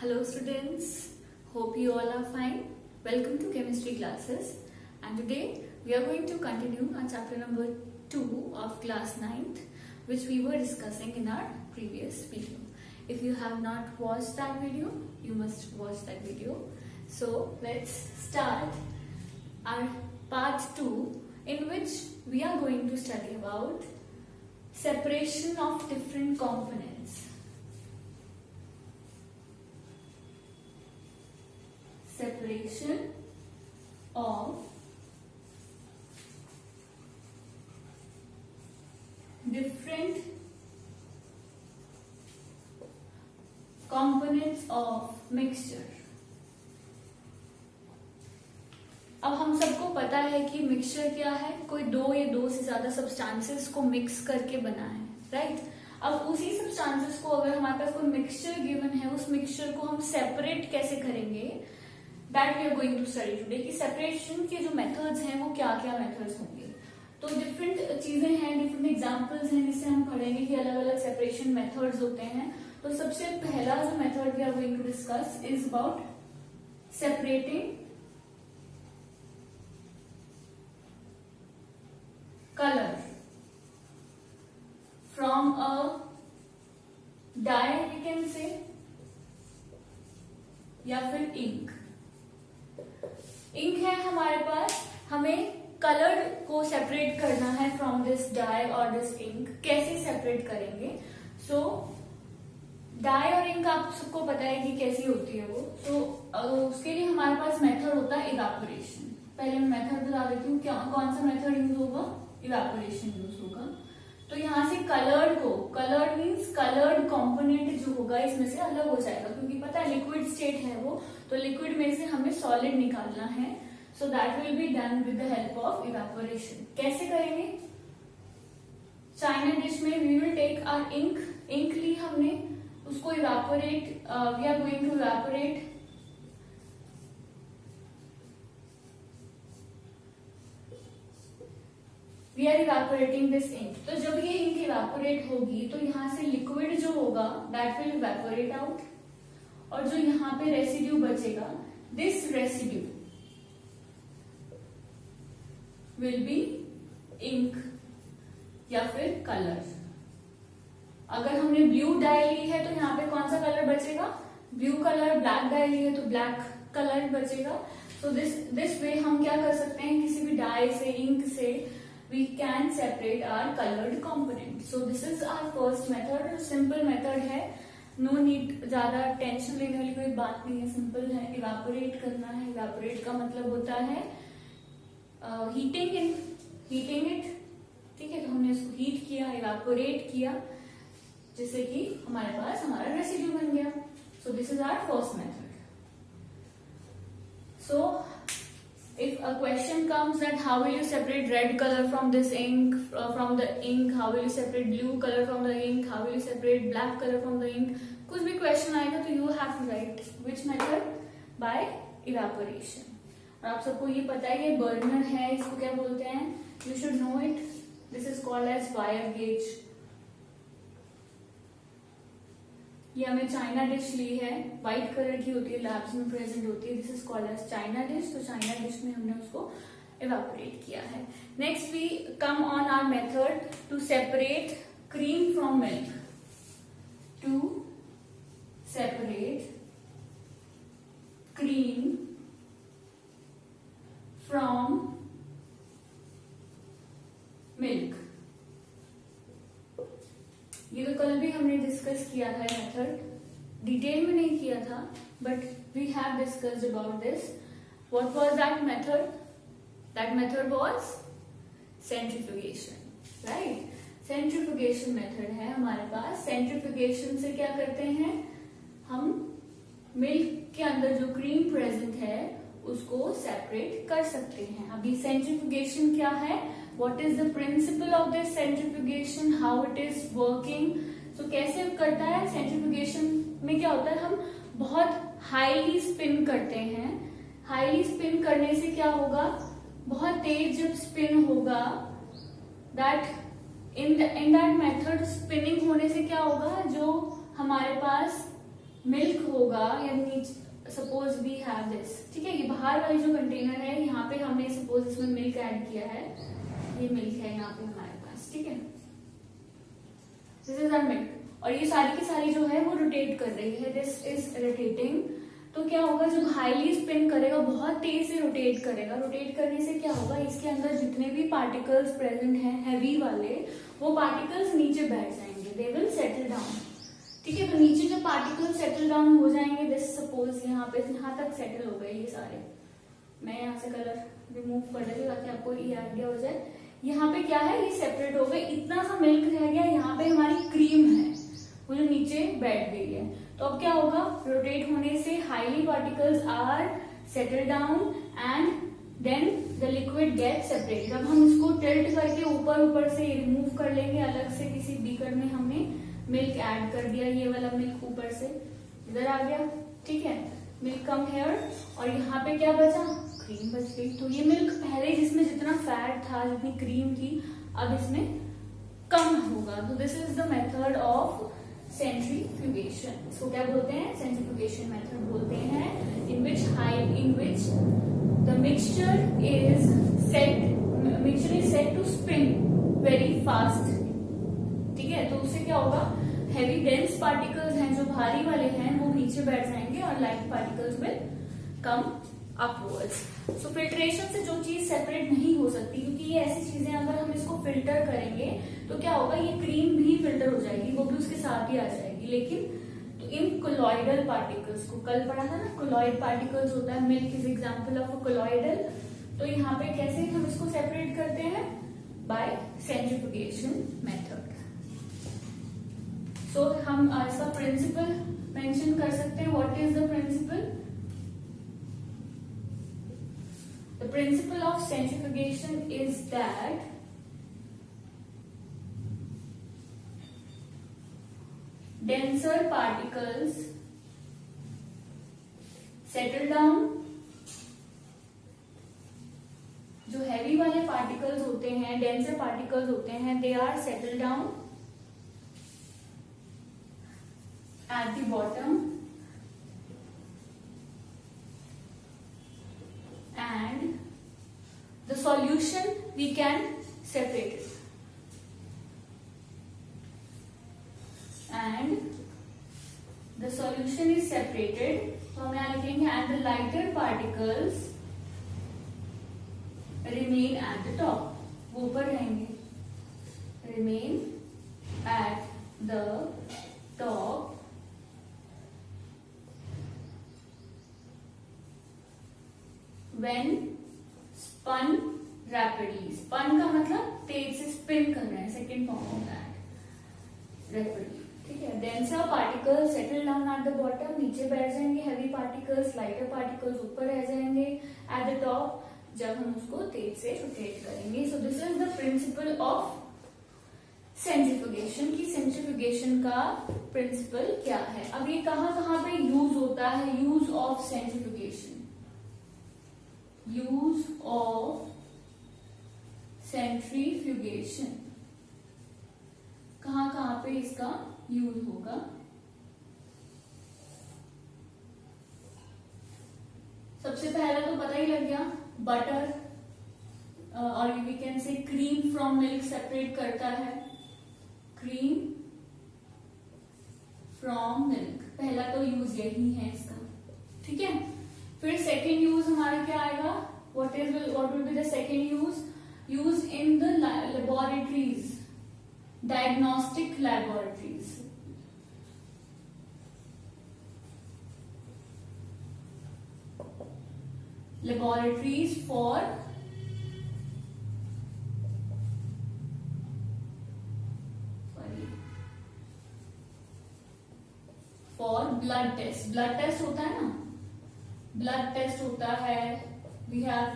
Hello students, hope you all are fine. Welcome to chemistry classes, and today we are going to continue our chapter number 2 of class 9th, which we were discussing in our previous video. If you have not watched that video, you must watch that video. So let's start our part 2, in which we are going to study about separation of different components. Separation of different components of mixture. अब हम सबको पता है कि mixture क्या है, कोई दो या दो से ज्यादा सब्सटेंसेस को मिक्स करके बना है, राइट। अब उसी सब्सटेंसेस को अगर हमारे पास कोई मिक्सचर गिवन है, उस मिक्सचर को हम सेपरेट कैसे करेंगे, that we are going to study today. कि सेपरेशन के जो मेथड्स हैं वो क्या क्या मेथड्स होंगे। तो डिफरेंट चीजें हैं, डिफरेंट एग्जांपल्स हैं जिससे हम पढ़ेंगे कि अलग अलग सेपरेशन मेथड्स होते हैं। तो सबसे पहला जो method we are going to discuss is about separating color from a dye we can say या फिर इंक है हमारे पास, हमें कलर को सेपरेट करना है फ्रॉम दिस डाई और दिस इंक। कैसे सेपरेट करेंगे? सो डाई और इंक आप सबको पता है कि कैसी होती है वो। उसके लिए हमारे पास मेथड होता है इवेपोरेशन। पहले मैं मेथड बता देती हूँ, क्या कौन सा मेथड यूज होगा, इवेपोरेशन यूज होगा। तो यहाँ से कलर्ड मीन्स कलर्ड कंपोनेंट जो होगा इसमें से अलग हो जाएगा, क्योंकि पता है लिक्विड स्टेट है वो, तो लिक्विड में से हमें सॉलिड निकालना है। So that will be done with the help of evaporation. कैसे करेंगे? चाइना डिश में we will take our ink ली हमने, उसको evaporate, we are going to evaporate We are evaporating this ink. तो जब ये इंक इवेपोरेट होगी तो यहाँ से लिक्विड जो होगा that will evaporate out, और जो यहाँ पे रेसिड्यू बचेगा, this residue will be ink या फिर कलर। अगर हमने ब्लू डाई ली है तो यहाँ पे कौन सा कलर बचेगा? Blue colour. ब्लैक डाई ली है तो ब्लैक कलर बचेगा। सो दिस वे हम क्या कर सकते हैं, किसी भी डाई से, इंक से we can separate our colored component. So this is our first method. Simple method है, no need ज्यादा टेंशन लेने वाली कोई बात नहीं है, सिंपल है। इवेपोरेट करना है, इवेपोरेट का मतलब होता है हीटिंग इट, ठीक है। तो हमने इसको हीट किया, इवेपोरेट किया, जिससे कि हमारे पास हमारा रेसिड्यू बन गया। So this is our first method. So if a question comes that how will you separate red color from this ink, from the ink, how will you separate blue color from the ink, how will you separate black color from the ink, कुछ भी question आएगा तो you have to write which method, by evaporation। और आप सबको ये पता है ये बर्नर है, इसको क्या बोलते हैं, you should know it, this is called as wire gauge। ये हमने चाइना डिश ली है, व्हाइट कलर की होती है, लैब्स में प्रेजेंट होती है, this is called as china dish. तो चाइना डिश में हमने उसको इवेपोरेट किया है। Next we come on our method to separate cream from milk. To separate cream from milk. ये तो कल भी हमने डिस्कस किया था, मेथड डिटेल में नहीं किया था, but we have discussed about this. What was that method? That method was centrifugation, right. Centrifugation method है हमारे पास। सेंट्रीफ्यूगेशन से क्या करते हैं हम, मिल्क के अंदर जो क्रीम प्रेजेंट है उसको सेपरेट कर सकते हैं। अभी सेंट्रीफ्यूगेशन क्या है, what is the principle of this centrifugation, how it is working। so कैसे करता है सेंट्रीफ्यूगेशन में, क्या होता है, हम बहुत हाईली स्पिन करते हैं। हाईली स्पिन करने से क्या होगा, बहुत तेज जब स्पिन होगा, that in that method spinning होने से क्या होगा, जो हमारे पास मिल्क होगा या नीचे सपोज वी हैव दिस, ठीक है, ये बाहर वाली जो कंटेनर है यहाँ पे हमने सपोज इसमें मिल्क ऐड किया है, ये मिल्क है यहाँ पे हमारे पास, ठीक है, दिस इज आवर मिल्क, और ये सारी की सारी जो है वो रोटेट कर रही है, दिस इज रोटेटिंग। तो क्या होगा, जब हाईली स्पिन करेगा, बहुत तेज से रोटेट करेगा, रोटेट करने से क्या होगा, इसके अंदर जितने भी पार्टिकल्स प्रेजेंट हैं हैवी वाले, वो पार्टिकल्स नीचे बैठ जाएंगे, दे विल सेटल डाउन, ठीक है। तो नीचे जब पार्टिकल्स सेटल डाउन हो जाएंगे, दिस सपोज यहाँ पे यहाँ तक सेटल हो गए ये सारे, मैं यहाँ से कलर रिमूव कर देती हूँ ताकि आपको ये आइडिया हो जाए। यहाँ पे क्या है, ये सेपरेट हो गए, इतना सा मिल्क रह गया, यहाँ पे हमारी क्रीम है वो जो नीचे बैठ गई है। तो अब क्या होगा, रोटेट होने से highly particles are settle down and then the liquid get separated. अब हम इसको टिल्ट करके ऊपर ऊपर से रिमूव कर लेंगे, अलग से किसी बीकर में हमने मिल्क ऐड कर दिया, ये वाला मिल्क ऊपर से इधर आ गया, ठीक है, मिल्क कम हेयर, और यहाँ पे क्या बचा, क्रीम बच गई। तो ये मिल्क पहले जिसमें जितना फैट था, जितनी क्रीम थी, अब इसमें कम होगा। तो this is the method of centrifugation. इसको क्या बोलते हैं, सेंट्रीफ्यूगेशन मेथड बोलते हैं, in which the mixture is set to spin very fast, ठीक है। तो उससे क्या होगा, हैवी डेंस पार्टिकल्स हैं जो भारी वाले हैं वो नीचे बैठ जाएंगे और light particles will come upwards. So filtration से जो चीज सेपरेट नहीं हो सकती, क्योंकि ये ऐसी चीजें अगर हम इसको फिल्टर करेंगे तो क्या होगा, ये क्रीम भी फिल्टर हो जाएगी, वो भी उसके साथ ही आ जाएगी। लेकिन तो इन कोलॉइडल पार्टिकल्स को कल पढ़ा था ना, कोलॉइड पार्टिकल्स होता है, milk is example of a colloidal. तो यहाँ पे कैसे हम इसको सेपरेट करते हैं, बाय सेंट्रीफ्यूगेशन मेथड। सो हम इसका प्रिंसिपल मेंशन कर सकते हैं। What is the principle? The principle of centrifugation is that denser particles settle down, जो हैवी वाले पार्टिकल्स होते हैं, डेंसर पार्टिकल्स होते हैं, they are settle down at the bottom and the solution we can separate it, and the solution is separated, तो हम यहाँ लिखेंगे and the lighter particles remain at the top, वो ऊपर रहेंगे, remain at the top when spun rapidly। spun का मतलब तेज से स्पिन कर रहे हैं, second form of that, rapidly, ठीक है। denser particles settle down at the bottom, नीचे बैठ जाएंगे, heavy particles, lighter particles ऊपर रह जाएंगे at the top, जब हम उसको तेज से रोटेट करेंगे। so this is the principle of centrifugation की सेंट्रीफ्यूगेशन का प्रिंसिपल क्या है। अब ये कहाँ कहाँ पे यूज होता है, use of centrifugation, use of centrifugation कहाँ कहाँ पे इसका यूज होगा। सबसे पहला तो पता ही लग गया, बटर और वी कैन से क्रीम फ्रॉम मिल्क सेपरेट करता है, क्रीम फ्रॉम मिल्क, पहला तो यूज यही है इसका, ठीक है। फिर सेकेंड यूज हमारा क्या आएगा, what will be the second use, use in the laboratories, diagnostic laboratories, laboratories for blood test, blood test होता है ना, blood test होता है, we have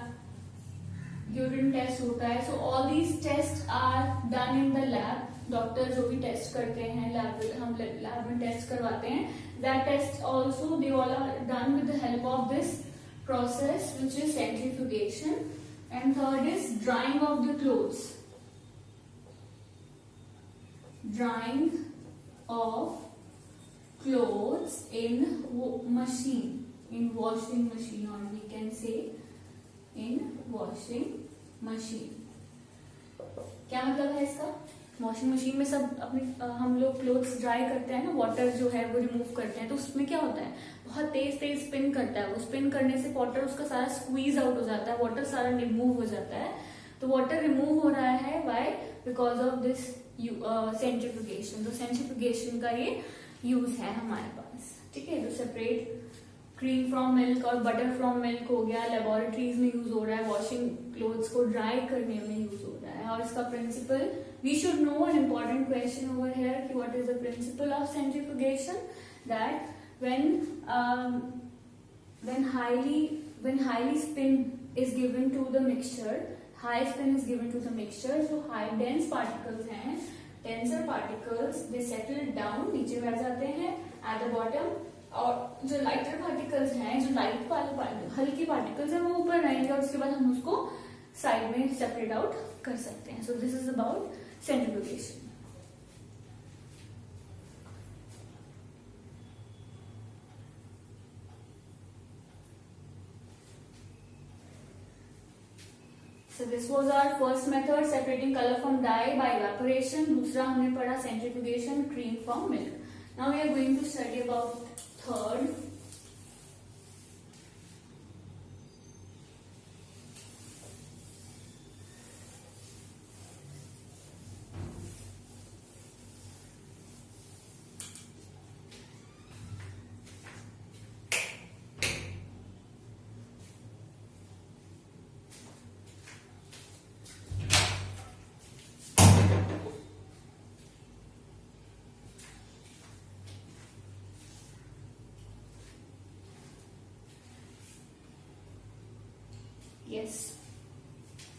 urine test होता है, so all these tests are done in the lab। Doctor जो भी test करते हैं लैब, हम लैब में टेस्ट करवाते हैं, that test also they all are done with the help of this process which is centrifugation। and third is drying of the clothes, drying of clothes in machine, in washing machine, or we can say in washing machine. क्या मतलब है इसका? Washing machine में सब अपने हम लोग clothes dry करते हैं ना, वाटर जो है वो रिमूव करते हैं, तो उसमें क्या होता है, बहुत तेज तेज स्पिन करता है, वो स्पिन करने से वाटर उसका सारा स्क्वीज आउट हो जाता है, वाटर सारा रिमूव हो जाता है. तो वाटर रिमूव हो रहा है why? Because of this centrifugation. तो सेंट्रीफ्यूगेशन का ये यूज है हमारे पास. ठीक है, तो सेपरेट क्रीम फ्रॉम मिल्क और बटर फ्रॉम मिल्क हो गया, लेबोरेटरीज में यूज हो रहा है, वॉशिंग क्लोथ्स को ड्राई करने में यूज हो रहा है. और इसका principle we should know. An important question over here कि what is the principle of centrifugation. That when highly spin is given to the mixture, high spin is given to the mixture, जो high dense particles हैं, denser particles, they settle down, नीचे बैठ जाते हैं at the bottom, और जो lighter particles हैं, जो light वाले हल्की particles हैं, वो ऊपर रहेंगे और उसके बाद हम उसको साइड में सेपरेट आउट कर सकते हैं. सो this is about centrifugation. So this was our first method, separating color from dye by evaporation. दूसरा हमने पढ़ा centrifugation, cream from milk. Now we are going to study about third.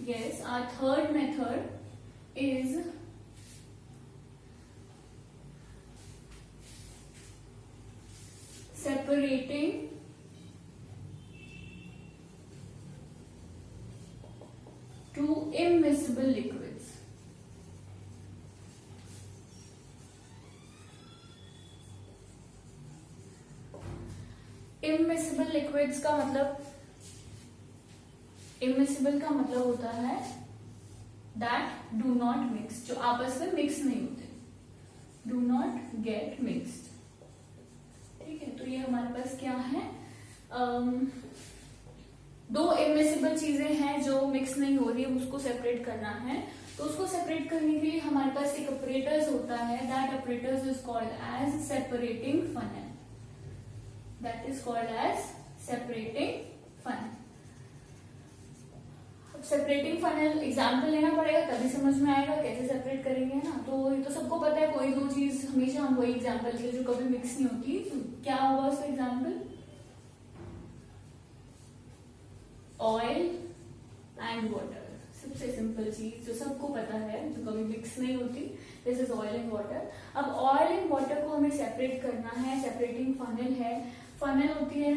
Yes, our third method is separating two immiscible liquids. Immiscible liquids का मतलब, immiscible का मतलब होता है that do not mix, जो आपस में मिक्स नहीं होते, डू नॉट गेट मिक्स्ड. ठीक है, तो ये हमारे पास क्या है, दो इमिसिबल चीजें हैं जो मिक्स नहीं हो रही है, उसको सेपरेट करना है. तो उसको सेपरेट करने के लिए हमारे पास एक ऑपरेटर्स होता है, that operators is called as separating funnel. That is called as separating funnel. Separating funnel example लेना पड़ेगा तभी समझ में आएगा कैसे सेपरेट करेंगे ना. तो ये तो सबको पता है, कोई दो चीज हमेशा हम वही एग्जाम्पल के जो कभी मिक्स नहीं होती. तो क्या होगा उसका एग्जाम्पल, ऑयल एंड वाटर. सबसे सिंपल चीज जो सबको पता है, जो कभी मिक्स नहीं होती, this is oil and water. अब ऑयल एंड वाटर को हमें सेपरेट करना है, सेपरेटिंग फनल है. फनल होती है,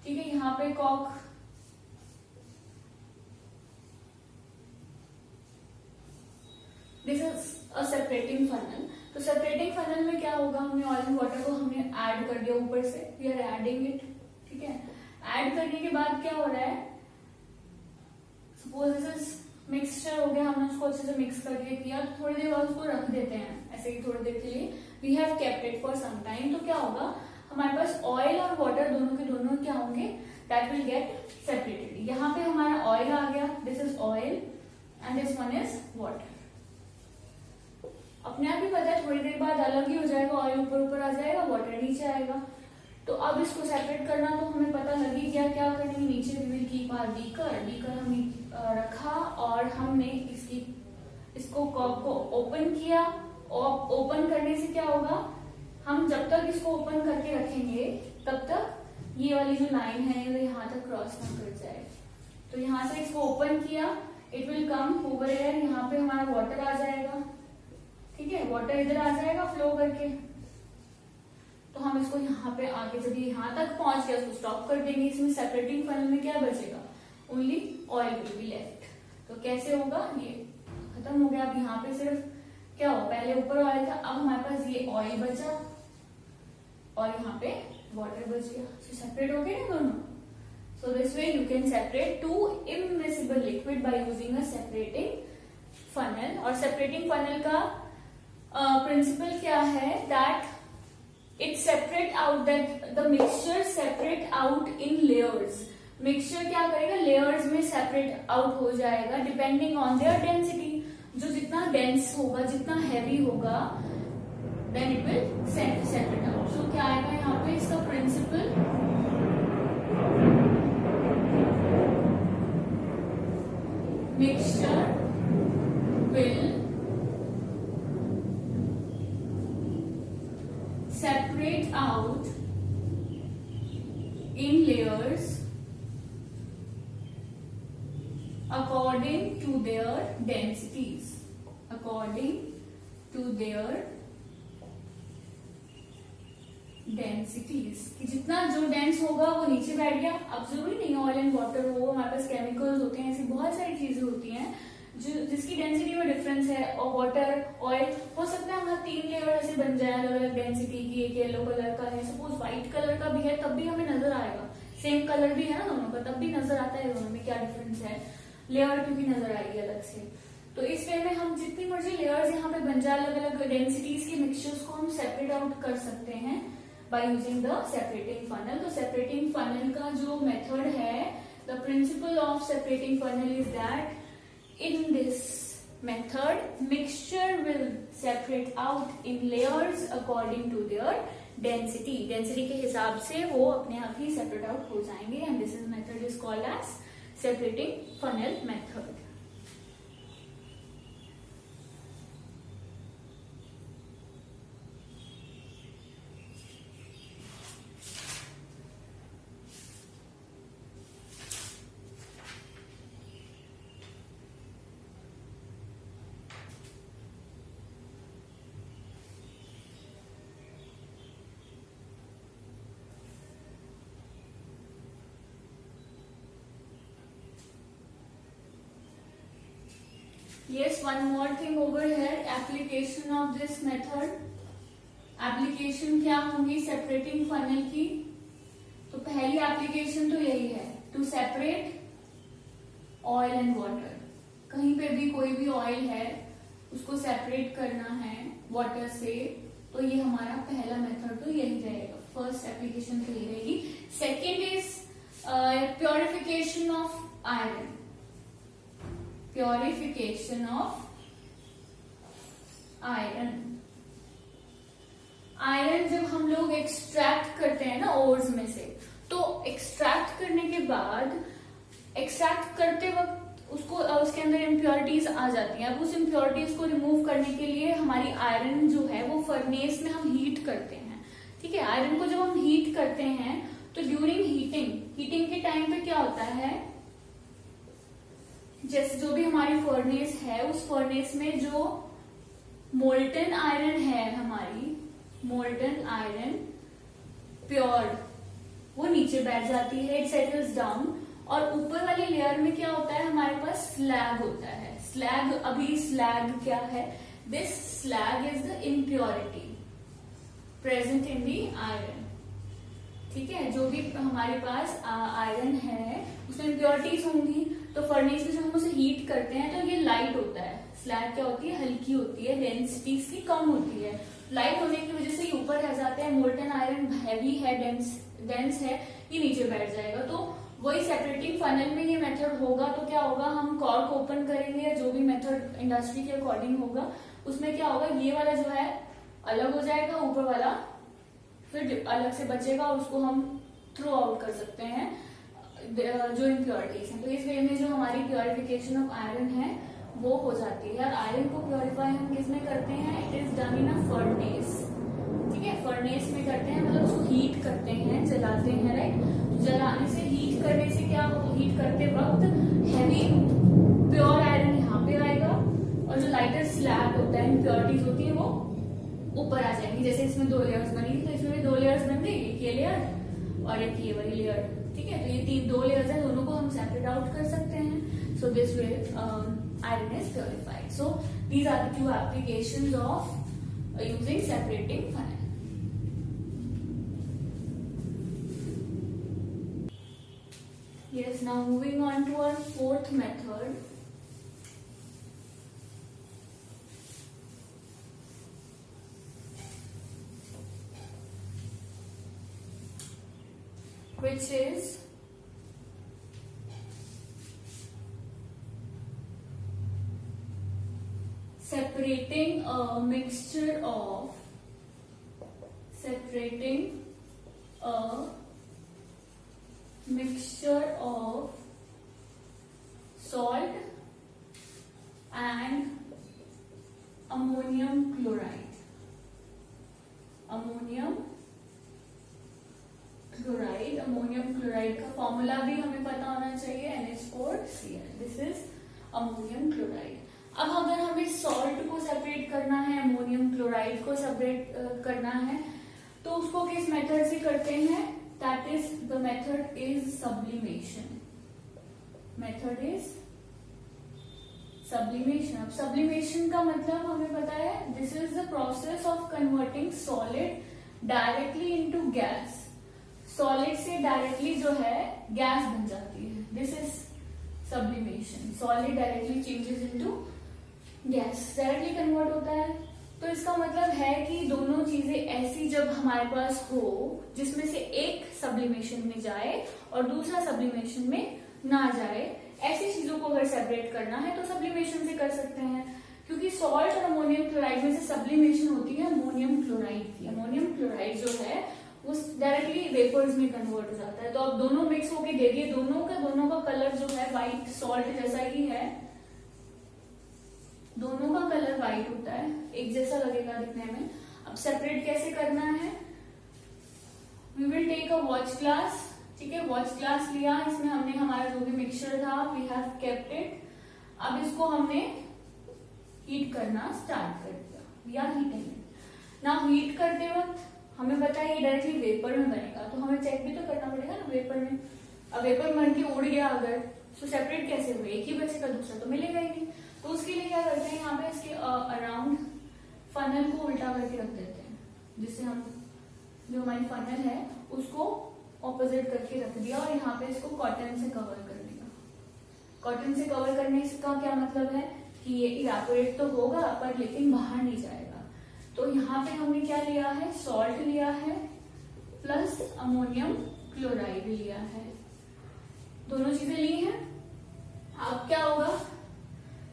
ठीक है, यहाँ पे cock, this is a separating funnel. तो सेपरेटिंग फनल में क्या होगा, हमने ऑयल एंड वाटर को हमने ऐड कर दिया ऊपर से, वी आर एडिंग इट. ठीक है, ऐड करने के बाद क्या हो रहा है, सपोज दिस इज मिक्सचर हो गया, हमने उसको अच्छे से मिक्स करके किया, तो थोड़ी देर बाद उसको रख देते हैं ऐसे ही थोड़ी देर के लिए. We have kept it for some time. तो क्या होगा, हमारे पास ऑयल और वाटर दोनों के दोनों क्या होंगे, दैट विल गेट सेपरेटेड. यहाँ पे हमारा ऑयल आ गया, this is oil and this one is water. अपने आप ही पता है थोड़ी देर बाद अलग ही हो जाएगा, ऑयल ऊपर ऊपर आ जाएगा, वाटर नीचे आएगा. तो अब इसको सेपरेट करना तो हमें पता लगी क्या क्या करेंगे. नीचे we will keep our beaker हमने रखा और हमने इसको कॉक को ओपन किया. और ओपन करने से क्या होगा, हम जब तक इसको ओपन करके रखेंगे तब तक ये वाली जो लाइन है वो यहाँ तक क्रॉस ना कर जाए. तो यहाँ से इसको ओपन किया, it will come over air, यहाँ पे हमारा वाटर आ जाएगा. ठीक है, वाटर इधर आ जाएगा फ्लो करके. तो हम इसको यहाँ पे आके जब ये यहाँ तक पहुंच गया उसको स्टॉप कर देंगे. इसमें सेपरेटिंग फनल में क्या बचेगा, only oil will be left. तो कैसे होगा, ये खत्म हो गया. अब यहाँ पे सिर्फ क्या हो, पहले ऊपर ऑयल था, अब हमारे पास ये ऑयल बचा और यहाँ पे वाटर बच गया, सो सेपरेट हो गए ना दोनों. So this way you can separate to immiscible liquid by using a separating funnel. और सेपरेटिंग फनल का प्रिंसिपल क्या है, that it separate out, that the mixture separate out in layers. Mixture क्या करेगा, लेयर्स में सेपरेट आउट हो जाएगा depending on their density. जो जितना डेंस होगा, जितना हैवी होगा, then it will separate out. सो क्या आएगा यहाँ पे इसका principle, mixture will separate out in layers according to their densities. According to their densities. कि जितना जो डेंस होगा वो नीचे बैठ गया. अब जरूरी नहीं ऑयल एंड वाटर हो, हमारे पास केमिकल्स होते हैं, ऐसी बहुत सारी चीजें होती हैं जिसकी डेंसिटी में डिफरेंस है. और वाटर, ऑयल, हो सकता है हमारा 3 लेयर ऐसे बन जाए अलग अलग डेंसिटी की. एक येलो कलर का है, सपोज व्हाइट कलर का भी है, तब भी हमें नजर आएगा. सेम कलर भी है ना दोनों का, तब भी नजर आता है दोनों में क्या डिफरेंस है. लेयर क्योंकि नजर आएगी अलग से. तो इस वे में हम जितनी मर्जी लेयर्स यहाँ पे बन जाए अलग अलग डेंसिटीज के मिक्सचर्स को हम सेपरेट आउट कर सकते हैं by using the separating funnel. तो सेपरेटिंग फनल का जो मेथड है, the principle of separating funnel is that in this method mixture will separate out in layers according to their density. Density के हिसाब से वो अपने आप ही separate out हो जाएंगे, and this is method is called as separating funnel method. Yes, one more thing over here, application of this method. Application क्या होंगी सेपरेटिंग फनल की? तो पहली एप्लीकेशन तो यही है, to separate oil and water. कहीं पे भी कोई भी ऑयल है उसको सेपरेट करना है वाटर से, तो ये हमारा पहला मेथड तो यही रहेगा. फर्स्ट एप्लीकेशन तो यही रहेगी. Second is purification of iron. Purification of iron. Iron जब हम लोग एक्सट्रैक्ट करते हैं ना ओर्स में से, तो एक्सट्रैक्ट करने के बाद, एक्सट्रैक्ट करते वक्त उसको उसके अंदर इम्प्योरिटीज आ जाती हैं. अब उस इम्प्योरिटीज को रिमूव करने के लिए हमारी आयरन जो है वो फर्नेस में हम हीट करते हैं. ठीक है, आयरन को जब हम हीट करते हैं तो ड्यूरिंग हीटिंग के टाइम पे क्या होता है, जैसे जो भी हमारी फर्नेस है उस फर्नेस में जो मोल्टन आयरन है, हमारी मोल्टन आयरन प्योर, वो नीचे बैठ जाती है, इट सेटल्स डाउन. और ऊपर वाली लेयर में क्या होता है, हमारे पास स्लैग होता है. स्लैग, अभी स्लैग क्या है, this slag is the impurity present in the iron. ठीक है, जो भी हमारे पास आयरन है उसमें इम्प्योरिटीज होंगी, तो फर्नेस में जब हम उसे हीट करते हैं तो ये लाइट होता है. स्लैग क्या होती है, हल्की होती है, डेंसिटी इसकी कम होती है. लाइट होने की वजह से ये ऊपर रह जाते हैं. मोल्टन आयरन हैवी है, डेंस है, ये नीचे बैठ जाएगा. तो वही सेपरेटिंग फनल में ये मेथड होगा. तो क्या होगा, हम कॉर्क ओपन करेंगे या जो भी मेथड इंडस्ट्री के अकॉर्डिंग होगा, उसमें क्या होगा, ये वाला जो है अलग हो जाएगा, ऊपर वाला फिर अलग से बचेगा और उसको हम थ्रो आउट कर सकते हैं जो इम्प्योरिटीज हैं. तो इस वे में जो हमारी प्योरिफिकेशन ऑफ आयरन है वो हो जाती है. और आयरन को प्योरीफाई हम किस में करते हैं, it is done in a furnace. ठीक है, फर्नेस में करते हैं, मतलब उसको हीट करते हैं, जलाते हैं. राइट, जलाने से, हीट करने से क्या हो, हीट करते वक्त हैवी प्योर आयरन यहाँ पे आएगा और जो लाइटर स्लैग होता है, इम्प्योरिटीज होती है, वो ऊपर आ जाएंगी. जैसे इसमें 2 लेयर्स बनी थी, तो इसमें भी 2 लेयर्स बन गई, एक ये लेयर और एक ये वाली लेयर. ठीक है, तो ये 2 लेयर्स है, दोनों को हम सेपरेट आउट कर सकते हैं. So this way iron is purified. So These are the two applications of using separating funnel. Yes, now moving on to our fourth method. Which is separating a mixture of salt and ammonium chloride. Ammonium chloride का formula भी हमें पता होना चाहिए, NH4Cl. This is ammonium chloride. अब अगर हमें salt को सेपरेट करना है, अमोनियम क्लोराइड को सेपरेट करना है, तो उसको किस मेथड से करते हैं? That is the method is sublimation. अब सब्लिमेशन का मतलब हमें पता है, this is the process of converting solid directly into gas. Solid से डायरेक्टली जो है गैस बन जाती है. This is sublimation. Solid directly changes into gas, directly convert होता है. तो इसका मतलब है कि दोनों चीजें ऐसी जब हमारे पास हो जिसमें से एक सब्लिमेशन में जाए और दूसरा सब्लिमेशन में ना जाए, ऐसी चीजों को अगर सेपरेट करना है तो सब्लिमेशन से कर सकते हैं. क्योंकि सॉल्ट और अमोनियम क्लोराइड में से सब्लिमेशन होती है अमोनियम क्लोराइड की. अमोनियम क्लोराइड जो है वो डायरेक्टली वेपर्स में कन्वर्ट हो जाता है. तो अब दोनों मिक्स होके दे दिए, दोनों का कलर जो है व्हाइट सॉल्ट जैसा ही है. दोनों का कलर व्हाइट होता है, एक जैसा लगेगा दिखने में. अब सेपरेट कैसे करना है? We will take a watch glass. ठीक है, वॉच ग्लास लिया, इसमें हमने हमारा जो भी मिक्सचर था वी हैव केप्ट इट. अब इसको हमने हीट करना स्टार्ट कर दिया. We are heating it. ना हीट करते वक्त हमें पता है ये डायरेक्टली वेपर में बनेगा, तो हमें चेक भी तो करना पड़ेगा ना वेपर में. अब वेपर बन के उड़ गया अगर, तो सेपरेट कैसे हुए? एक ही बचेगा, दूसरा तो मिलेगा ही नहीं. तो उसके लिए क्या करते हैं, यहाँ पे इसके अराउंड फनल को उल्टा करके रख देते हैं, जिससे हम जो हमारी फनल है उसको ऑपोजिट करके रख दिया और यहाँ पे इसको कॉटन से कवर कर दिया. कॉटन से कवर करने का क्या मतलब है कि ये इवेपोरेट तो होगा पर लेकिन बाहर नहीं जाएगा. तो यहाँ पे हमने क्या लिया है? सॉल्ट लिया है प्लस अमोनियम क्लोराइड लिया है. दोनों चीजें ली हैं. अब क्या होगा?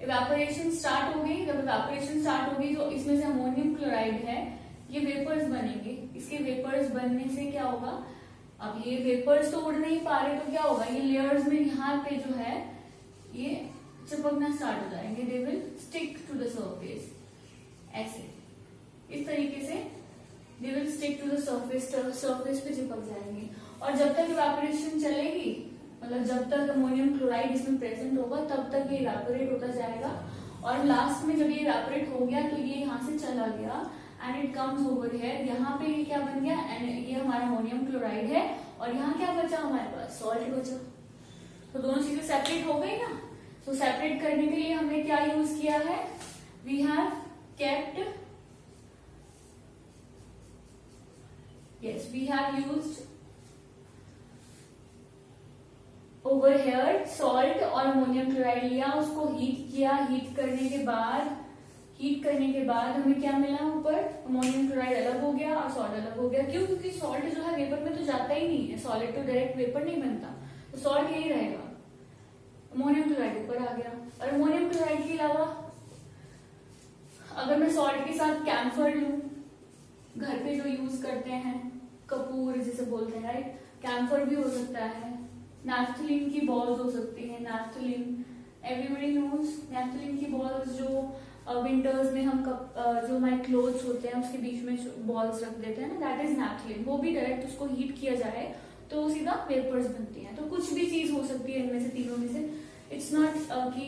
इवेपोरेशन स्टार्ट हो गई. जब इवेपोरेशन स्टार्ट होगी तो इसमें से अमोनियम क्लोराइड है, ये वेपर्स बनेंगे. इसके वेपर्स बनने से क्या होगा? अब ये वेपर्स तो उड़ नहीं पा रहे, तो क्या होगा? ये लेयर्स में यहाँ पे जो है ये चिपकना स्टार्ट हो जाएंगे. They will stick to the surface. ऐसे इस तरीके से they will stick to the surface पे चिपक जाएंगे. और जब तक इवेपोरेशन चलेगी, मतलब जब तक अमोनियम क्लोराइड इसमें प्रेजेंट होगा तब तक ये इवेपोरेट होता जाएगा. और लास्ट में जब ये इवेपोरेट हो गया तो ये यहाँ से चला गया and it comes over here. यहाँ पे ये क्या बन गया? एंड ये हमारा अमोनियम क्लोराइड है और यहाँ क्या बचा हमारे पास? सॉल्ट बचा. तो दोनों चीजें सेपरेट हो गई ना. तो सेपरेट करने के लिए हमने क्या यूज किया है? We have kept, yes we have used over here salt और अमोनियम क्लोराइड लिया, उसको हीट किया. हीट करने के बाद हमें क्या मिला? ऊपर अमोनियम क्लोराइड अलग हो गया और सॉल्ट अलग हो गया. क्यों? क्योंकि सॉल्ट जो है वेपर में तो जाता ही नहीं है. सॉलिड तो डायरेक्ट वेपर नहीं बनता, तो सॉल्ट यही रहेगा. अमोनियम क्लोराइड ऊपर आ गया. और अमोनियम क्लोराइड के अलावा अगर मैं सॉल्ट के साथ कैम्फर लूं, घर पे जो यूज करते हैं, कपूर जिसे बोलते हैं, राइट, कैम्फर भी हो सकता है. नैफ्थलीन की बॉल्स हो सकती है. Naphthalene everybody knows. नैफ्थलीन की बॉल्स जो विंटर्स में हम जो हमारे क्लोथ्स होते हैं उसके बीच में बॉल्स रख देते हैं ना, दैट इज नैफ्थलीन. वो भी डायरेक्ट उसको हीट किया जाए तो सीधा वेपर्स बनती हैं. तो कुछ भी चीज हो सकती है इनमें से, तीनों में से. इट्स नॉट कि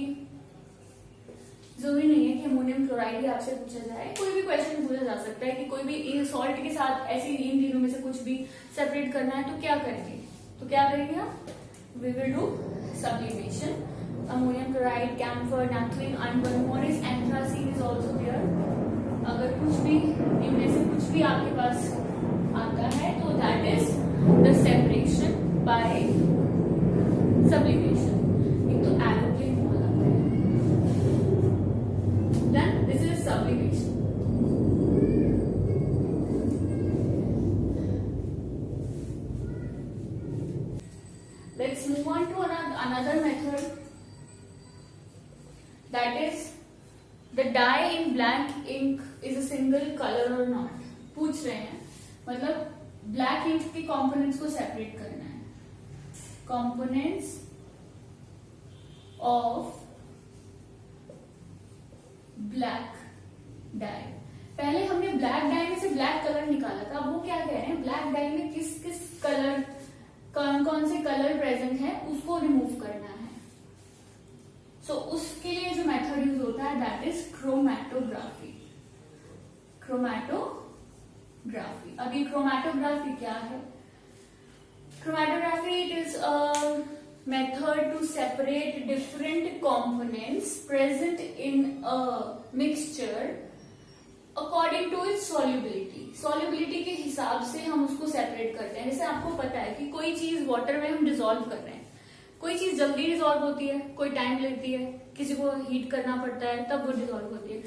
जरूरी नहीं है कि अमोनियम क्लोराइड ही आपसे पूछा जाए. कोई भी क्वेश्चन पूछा जा सकता है कि कोई भी सॉल्ट के साथ ऐसे इन तीनों में से कुछ भी सेपरेट करना है तो क्या करेंगे? हम we will do sublimation. Ammonium chloride, camphor, naphthalene, and one more is anthracene is also there. अगर कुछ भी इनमें से कुछ भी आपके पास आता है तो that is the separation by sublimation. एक तो एरोप्लेन मॉल आता है, then this is sublimation. Let's move on to another method, that is the dye in black ink is a single color or not. पूछ रहे हैं, मतलब black ink के components को सेपरेट करना है. Components of black dye. पहले हमने ब्लैक डाई में से ब्लैक कलर निकाला था, अब वो क्या कह रहे हैं, ब्लैक डाई में किस किस कलर, कौन कौन से कलर प्रेजेंट है उसको रिमूव करना है. सो उसके लिए जो मेथड यूज होता है दैट इज क्रोमैटोग्राफी. क्रोमैटोग्राफी. अब ये क्रोमैटोग्राफी क्या है? Chromatography it is a method to separate different components present in a mixture according to its solubility. Solubility के हिसाब से हम उसको सेपरेट करते हैं. जैसे आपको पता है कि कोई चीज वाटर में हम डिसॉल्व कर रहे हैं, कोई चीज जल्दी डिसॉल्व होती है, कोई टाइम लेती है, किसी को हीट करना पड़ता है तब वो डिसॉल्व होती है.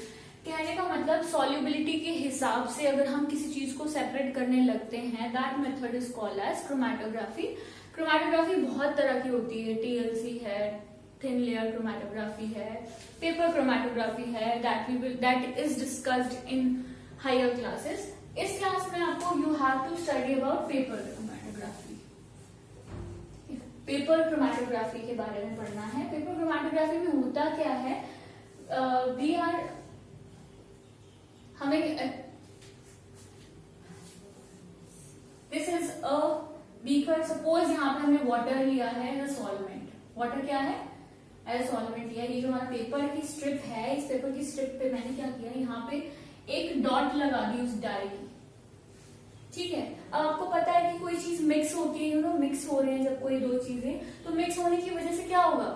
कहने का मतलब सॉल्युबिलिटी के हिसाब से अगर हम किसी चीज को सेपरेट करने लगते हैं that method is called as chromatography. Chromatography बहुत तरह की होती है. टीएलसी है, थिन लेयर क्रोमैटोग्राफी है, पेपर क्रोमैटोग्राफी है, that is discussed in higher classes. इस क्लास में आपको you have to study about paper chromatography. Paper chromatography के बारे में पढ़ना है. पेपर क्रोमैटोग्राफी में होता क्या है, वी आर हमें this is a beaker. Suppose यहाँ पे हमने वाटर लिया है एज अ सॉल्वेंट. वाटर क्या है? एज अ सॉल्वेंट लिया. ये जो हमारा पेपर की स्ट्रिप है, इस पेपर की स्ट्रिप पे मैंने क्या किया, यहाँ पे एक डॉट लगा दी उस डाई की. ठीक है. अब आपको पता है कि कोई चीज मिक्स होती है, यू नो मिक्स हो रहे हैं जब कोई दो चीजें, तो मिक्स होने की वजह से क्या होगा,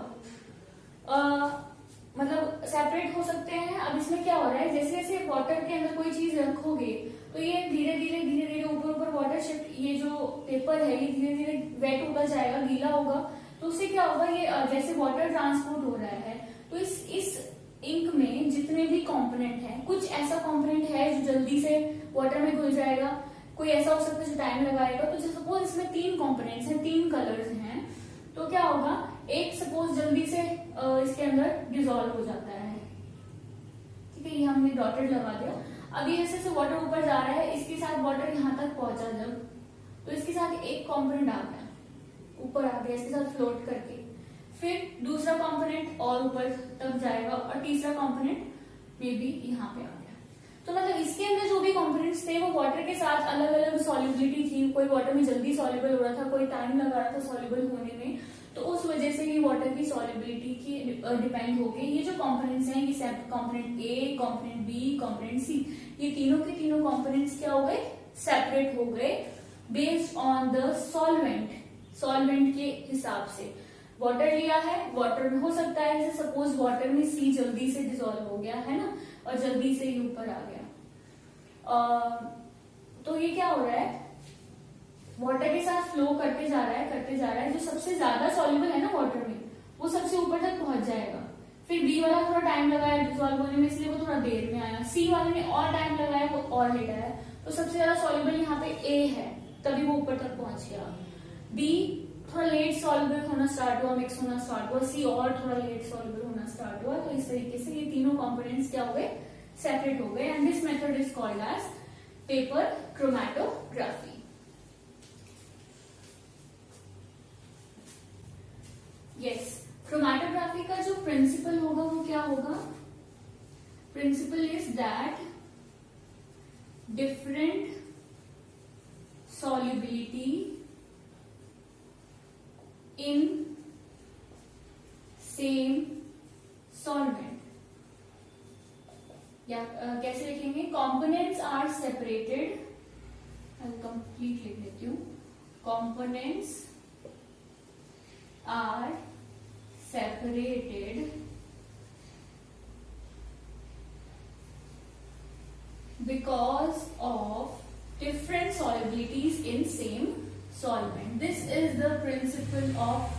मतलब सेपरेट हो सकते हैं. अब इसमें क्या हो रहा है, जैसे जैसे वाटर के अंदर कोई चीज रखोगे तो ये धीरे धीरे ऊपर ऊपर वाटर शिफ्ट, ये जो पेपर है ये धीरे धीरे वेट होता जाएगा, गीला होगा. तो उससे क्या होगा, ये जैसे वाटर ट्रांसपोर्ट हो रहा है तो इस इंक में जितने भी कंपोनेंट हैं, कुछ ऐसा कंपोनेंट है जो जल्दी से वाटर में घुल जाएगा, कोई ऐसा हो सकता है जो टाइम लगाएगा. तो सपोज इसमें 3 कंपोनेंट्स हैं, 3 कलर्स हैं, तो क्या होगा, एक सपोज जल्दी से इसके अंदर डिसॉल्व हो जाता है. ठीक है, ये हमने डॉटेड लगा दिया. अभी ऐसे से वाटर ऊपर जा रहा है, इसके साथ वाटर यहाँ तक पहुंचा जब, तो इसके साथ एक कंपोनेंट आ गया, ऊपर आ गया, इसके साथ फ्लोट करके. फिर दूसरा कंपोनेंट और ऊपर तक जाएगा और तीसरा कंपोनेंट मे बी यहाँ पे आ गया. तो मतलब इसके अंदर जो भी कंपोनेंट्स थे वो वाटर के साथ अलग अलग सॉल्युबिलिटी थी. कोई वाटर में जल्दी सॉल्युबल हो रहा था, कोई टाइम लगा रहा था सॉल्युबल होने में. तो उस वजह से ही वाटर की सॉल्युबिलिटी की डिपेंड होके ये जो कंपोनेंट्स हैं, ये component A, component B, component C, ये तीनों के तीनों कंपोनेंट्स क्या हो गए, सेपरेट हो गए बेस्ड ऑन द सॉल्वेंट के हिसाब से. वाटर लिया है, वाटर में हो सकता है जैसे सपोज वाटर में सी जल्दी से डिसॉल्व हो गया है ना, और जल्दी से ही ऊपर आ गया. तो ये क्या हो रहा है, वाटर के साथ फ्लो करते जा रहा है. जो सबसे ज्यादा सॉल्युबल है ना वाटर में, वो सबसे ऊपर तक पहुंच जाएगा. फिर बी वाला थोड़ा टाइम लगाया डिसॉल्व होने में, इसलिए वो थोड़ा देर में आया. सी वाले ने और टाइम लगाया, वो और लेट आया. तो सबसे ज्यादा सॉल्युबल यहाँ पे ए है, तभी वो ऊपर तक पहुंच गया. बी थोड़ा लेट सॉल्युबल होना स्टार्ट हुआ, मिक्स होना स्टार्ट हुआ. सी और थोड़ा लेट सॉल्युबल होना स्टार्ट हुआ. तो इस तरीके से ये तीनों कंपोनेंट्स क्या हो गए, सेपरेट हो गए. And this method is called as paper chromatography. Yes, chromatography का जो प्रिंसिपल होगा वो क्या होगा, principle is that different solubility in same solvent. या कैसे लिखेंगे, components are separated. I'll complete लिख देती हूँ. Components are separated because of different solubilities in same solvent. This is the principle of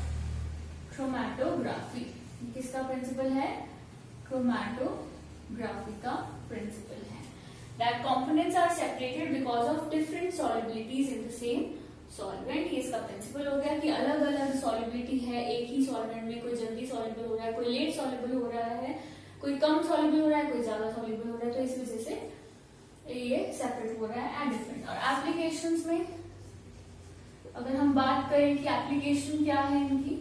chromatography. किसका प्रिंसिपल है? क्रोमैटोग्राफी का principal है. That components are separated because of different solubilities in the same solvent. ये इसका principal हो गया कि अलग अलग solubility है एक ही solvent में. कोई जल्दी soluble हो रहा है, कोई लेट soluble हो रहा है, कोई कम soluble हो रहा है, कोई ज्यादा soluble हो रहा है. तो इस वजह से ये सेपरेट हो रहा है एट डिफरेंट. और एप्लीकेशंस में अगर हम बात करें कि एप्लीकेशन क्या है इनकी,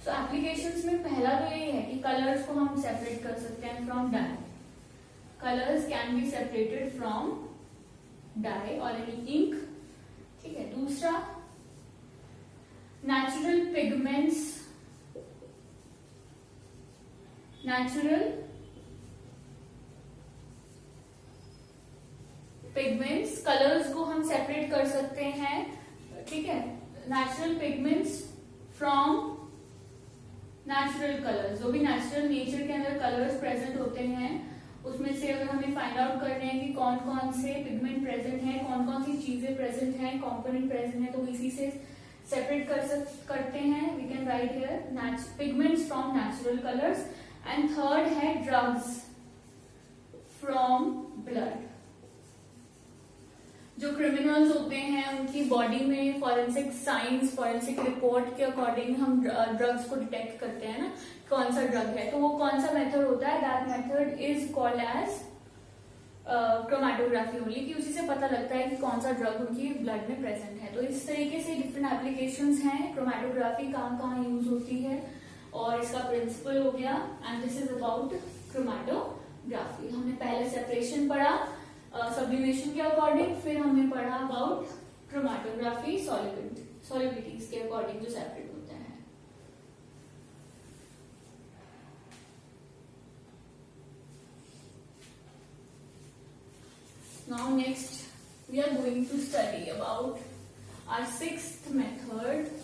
तो एप्लीकेशंस में पहला तो ये है कि कलर्स को हम सेपरेट कर सकते हैं from dye. Colours can be separated from dye और एनी इंक. ठीक है. दूसरा, natural pigments. Natural pigments colours को हम सेपरेट कर सकते हैं. ठीक है. Natural pigments from natural colours. जो भी नेचुरल नेचर के अंदर कलर्स प्रेजेंट होते हैं उसमें से अगर हमें फाइंड आउट करने हैं कि कौन कौन से पिगमेंट प्रेजेंट है, कौन कौन सी चीजें प्रेजेंट हैं, कंपोनेंट प्रेजेंट है, तो इसी से सेपरेट करते हैं. We can write here pigments from natural colours. And third है ड्रग्स फ्रॉम ब्लड. जो क्रिमिनल्स होते हैं उनकी बॉडी में फॉरेंसिक साइंस, फॉरेंसिक रिपोर्ट के अकॉर्डिंग हम ड्रग्स को डिटेक्ट करते हैं ना, कौन सा ड्रग है. तो वो कौन सा मेथड होता है? That method is called as chromatography only. कि उसी से पता लगता है कि कौन सा ड्रग उनकी ब्लड में प्रेजेंट है. तो इस तरीके से डिफरेंट एप्लीकेशंस हैं. क्रोमैटोग्राफी कहाँ कहाँ यूज होती है और इसका प्रिंसिपल हो गया. And this is about chromatography. हमने पहले सेपरेशन पढ़ा सब्लिमेशन के अकॉर्डिंग, फिर हमने पढ़ा अबाउट क्रोमैटोग्राफी सॉलिबिलिटीज के अकॉर्डिंग जो सेपरेट होता है. Now next we are going to study about our sixth method.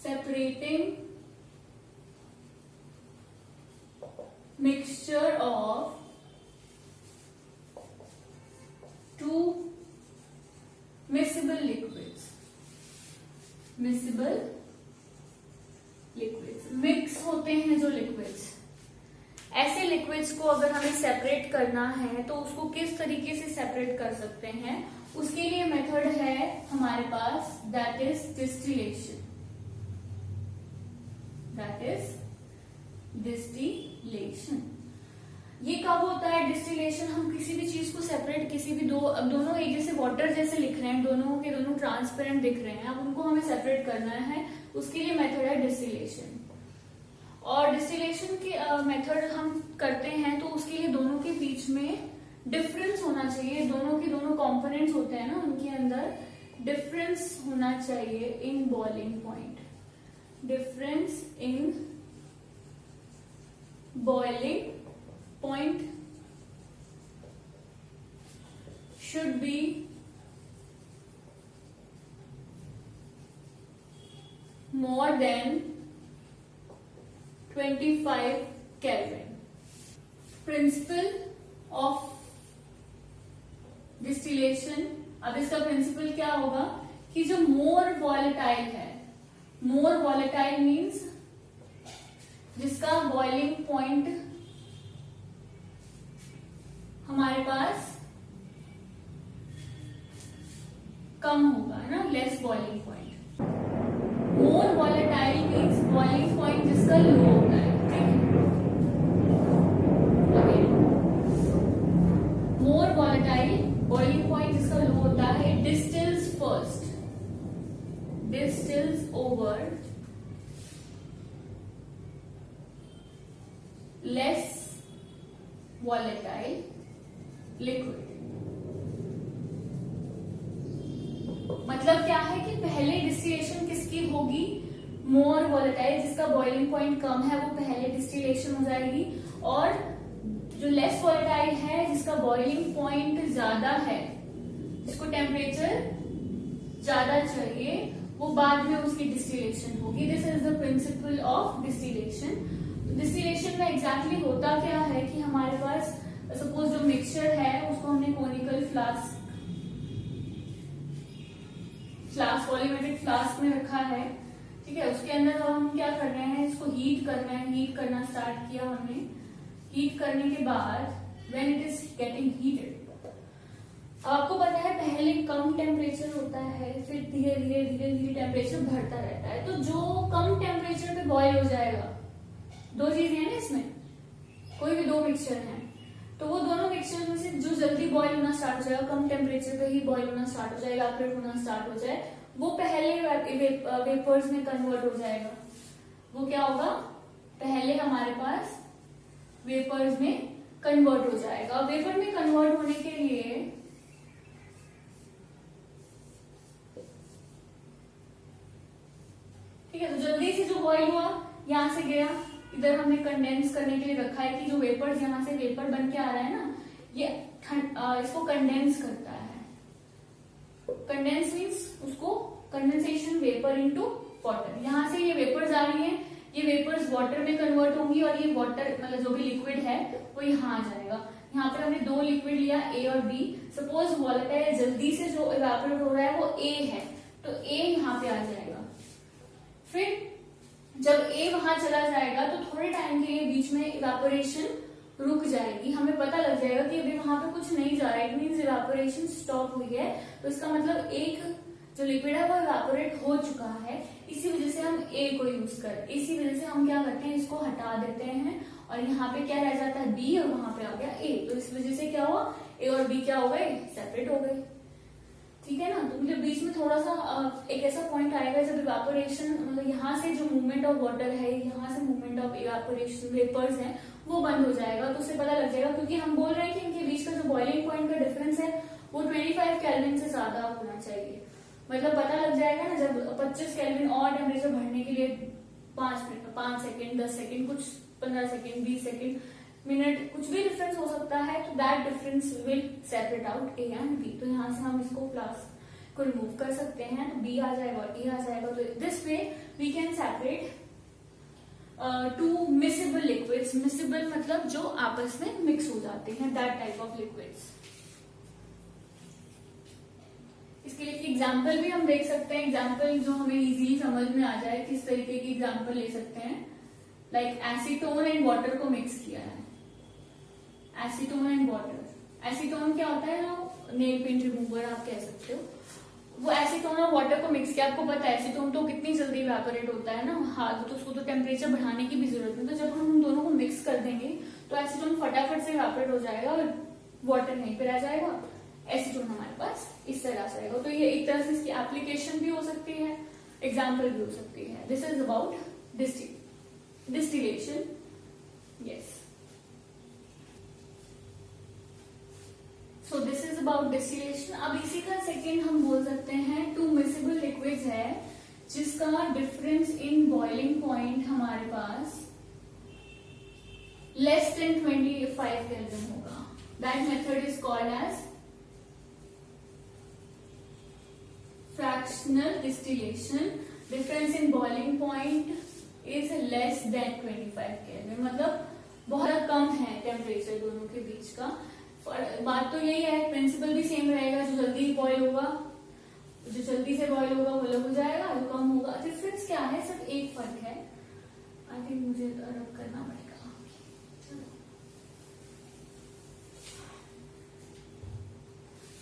Separating mixture of two miscible liquids. Miscible liquids mix होते हैं जो लिक्विड्स. ऐसे लिक्विड्स को अगर हमें सेपरेट करना है तो उसको किस तरीके से सेपरेट कर सकते हैं, उसके लिए मेथड है हमारे पास, that is distillation. That is distillation. ये कब होता है डिस्टिलेशन? हम किसी भी चीज को सेपरेट, किसी भी अब दोनों एक जैसे वाटर जैसे लिख रहे हैं, दोनों के दोनों ट्रांसपेरेंट दिख रहे हैं, अब उनको हमें सेपरेट करना है, उसके लिए मेथड है डिस्टिलेशन. और डिस्टिलेशन की मेथड हम करते हैं तो उसके लिए दोनों के बीच में डिफरेंस होना चाहिए. दोनों के दोनों कंपोनेंट्स होते हैं ना, उनके अंदर डिफरेंस होना चाहिए इन boiling point. Difference in boiling point should be more than 25 Kelvin. Principle of distillation. अब इसका प्रिंसिपल क्या होगा कि जो मोर वॉलेटाइल है, मोर वॉलेटाइल मीन्स जिसका बॉइलिंग पॉइंट हमारे पास कम होगा, है ना, लेस बॉइलिंग पॉइंट. मोर वॉलेटाइल मीन्स बॉइलिंग पॉइंट जिसका लो होता है. ठीक है. मोर वॉलेटाइल बॉइलिंग पॉइंट जिसका लो होता है. Distils first, distills over less volatile liquid. मतलब क्या है कि पहले डिस्टिलेशन किसकी होगी? मोर वॉलेटाइल, जिसका बॉइलिंग पॉइंट कम है, वो पहले डिस्टिलेशन हो जाएगी. और जो लेस वॉलेटाइल है, जिसका बॉइलिंग पॉइंट ज्यादा है, जिसको टेम्परेचर ज्यादा चाहिए, वो बाद में उसकी डिस्टिलेशन होगी। This is the principle of distillation. Distillation में एग्जैक्टली होता क्या है कि हमारे पास सपोज जो मिक्सचर है उसको हमने कोनिकल फ्लास्क वॉल्यूमेट्रिक फ्लास्क में रखा है, ठीक है। उसके अंदर हम क्या कर रहे हैं, इसको हीट करना है। हीट करना स्टार्ट किया हमने। हीट करने के बाद when it is getting heated, आपको पता है पहले कम टेम्परेचर होता है, फिर धीरे धीरे धीरे धीरे टेम्परेचर बढ़ता रहता है। तो जो कम टेम्परेचर पे बॉईल हो जाएगा, दो चीजें हैं ना इसमें, कोई भी दो मिक्सचर हैं, तो वो दोनों मिक्सचर में से जो जल्दी बॉईल होना स्टार्ट हो जाएगा, कम टेम्परेचर पे ही बॉईल होना स्टार्ट हो जाएगा, इवेपोरेट होना स्टार्ट हो जाए, वो पहले वेपर्स में कन्वर्ट हो जाएगा। वो क्या होगा, पहले हमारे पास वेपर्स में कन्वर्ट हो जाएगा। वेपर में कन्वर्ट होने के लिए ठीक है, तो जल्दी से जो बॉईल हुआ यहां से गया, इधर हमने कंडेंस करने के लिए रखा है कि जो वेपर्स यहां से वेपर बन के आ रहा है ना, ये इसको कंडेंस करता है। कंडेंस मीन्स उसको कंडेंसेशन वेपर इनटू वाटर। यहां से ये वेपर्स आ रही हैं, ये वेपर्स वाटर में कन्वर्ट होंगी और ये वाटर मतलब जो भी लिक्विड है वो यहाँ आ जाएगा। यहाँ पर हमने दो लिक्विड लिया, ए और बी। सपोज वॉलेटाइल जल्दी से जो इवेपोरेट हो रहा है वो ए है, तो ए यहाँ पे आ जाएगा। फिर जब ए वहां चला जाएगा तो थोड़े टाइम के लिए बीच में इवेपोरेशन रुक जाएगी। हमें पता लग जाएगा कि अभी वहां पे कुछ नहीं जा रहा है, इट मीन्स इवेपोरेशन स्टॉप हुई है। तो इसका मतलब एक जो लिक्विड है वो इवेपोरेट हो चुका है। इसी वजह से हम ए को यूज करते हैं। इसी वजह से हम क्या करते हैं, इसको हटा देते हैं और यहाँ पे क्या रह जाता है, बी, और वहां पे आ गया ए। तो इस वजह से क्या हुआ, ए और बी क्या हो गए, सेपरेट हो गए। ठीक है ना। तो मतलब बीच में थोड़ा सा एक ऐसा पॉइंट आएगा जब इवेपोरेशन मतलब यहाँ से जो मूवमेंट ऑफ वाटर है, यहाँ से मूवमेंट ऑफ इवेपोरेशन वेपर्स है, वो बंद हो जाएगा। तो उससे पता लग जाएगा, क्योंकि हम बोल रहे हैं कि इनके बीच का जो बॉइलिंग पॉइंट का डिफरेंस है वो 25 केल्विन से ज्यादा होना चाहिए। मतलब पता लग जाएगा ना, जब 25 केल्विन और टेम्परेचर बढ़ने के लिए 5 मिनट, 5 सेकेंड, 10 सेकेंड, कुछ 15 सेकेंड, 20 सेकेंड, मिनट, कुछ भी डिफरेंस हो सकता है। तो that difference will separate out A and B. तो यहाँ से हम इसको फ्लास्क को रिमूव कर सकते हैं, तो बी आ जाएगा और ए आ जाएगा। तो this way we can separate two miscible liquids. Miscible मतलब जो आपस में मिक्स हो जाते हैं, दैट टाइप ऑफ लिक्विड्स। इसके लिए एग्जाम्पल भी हम देख सकते हैं। एग्जाम्पल जो हमें इजीली समझ में आ जाए, किस तरीके की एग्जाम्पल ले सकते हैं। लाइक एसीटोन एंड वाटर को मिक्स किया है। एसीटोन एंड वाटर, एसीटोन क्या होता है, जो नेल पेंट रिमूवर आप कह सकते हो, वो एसीटोन और वाटर को मिक्स किया। आपको पता है एसीटोन तो कितनी जल्दी इवेपोरेट होता है ना, हाँ, तो उसको तो टेम्परेचर बढ़ाने की भी जरूरत नहीं। तो जब हम उन दोनों को मिक्स कर देंगे तो एसीटोन फटाफट से इवेपोरेट हो जाएगा और वाटर यहीं पे रह जाएगा। एसीटोन हमारे पास इस तरह से आएगा। तो ये एक तरह से इसकी एप्लीकेशन भी हो सकती है, एग्जाम्पल भी हो सकती है। This is about distillation. Yes, so this is about distillation. अब इसी का सेकेंड हम बोल सकते हैं टू मिसेबल लिक्विड्स है, जिसका डिफरेंस इन बॉइलिंग पॉइंट हमारे पास लेस देन 25 केल्विन होगा। That method is called as fractional distillation. Difference in boiling point is less than 25 Kelvin. मतलब बहुत कम है टेम्परेचर दोनों के बीच का। बात तो यही है, प्रिंसिपल भी सेम रहेगा। जो जल्दी बॉयल होगा, जो जल्दी से बॉयल होगा वो अलग हो जाएगा, जो कम होगा। डिफरेंस क्या है, सिर्फ एक फर्क है। आई थिंक मुझे रब करना पड़ेगा।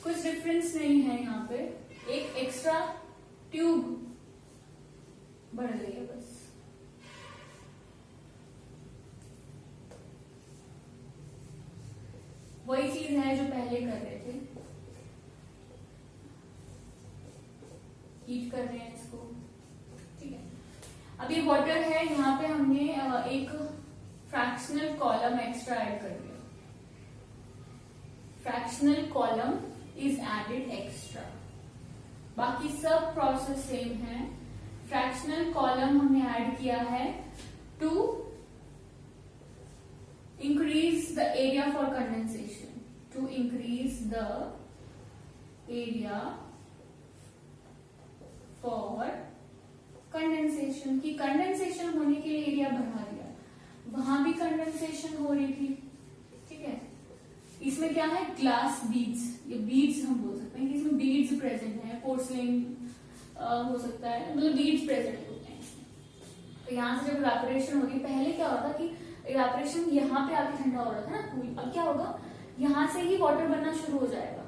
कुछ डिफरेंस नहीं है यहाँ पे, एक एक्स्ट्रा ट्यूब बढ़ गई है बस। वही चीज है जो पहले कर रहे थे, हीट कर रहे हैं इसको। ठीक है, अब ये वाटर है, यहाँ पे हमने एक फ्रैक्शनल कॉलम एक्स्ट्रा ऐड कर दिया। Fractional column is added extra. बाकी सब प्रोसेस सेम है। फ्रैक्शनल कॉलम हमने ऐड किया है to increase the area for condensation, to increase the area for condensation, की कंडेंसेशन होने के लिए एरिया बढ़ा दिया, वहां भी कंडेंसेशन हो रही थी, ठीक है। इसमें क्या है, ग्लास बीड्स, ये बीड्स हम बोल सकते हैं कि इसमें बीड्स प्रेजेंट है, पोर्सलिन हो सकता है, मतलब बीड्स प्रेजेंट होते हैं इसमें। तो यहाँ से जब इवेपोरेशन होगी, पहले क्या होता कि इवेपोरेशन यहाँ पे आके ठंडा हो रहा था ना कूल, अब क्या होगा, यहाँ से ही वाटर बनना शुरू हो जाएगा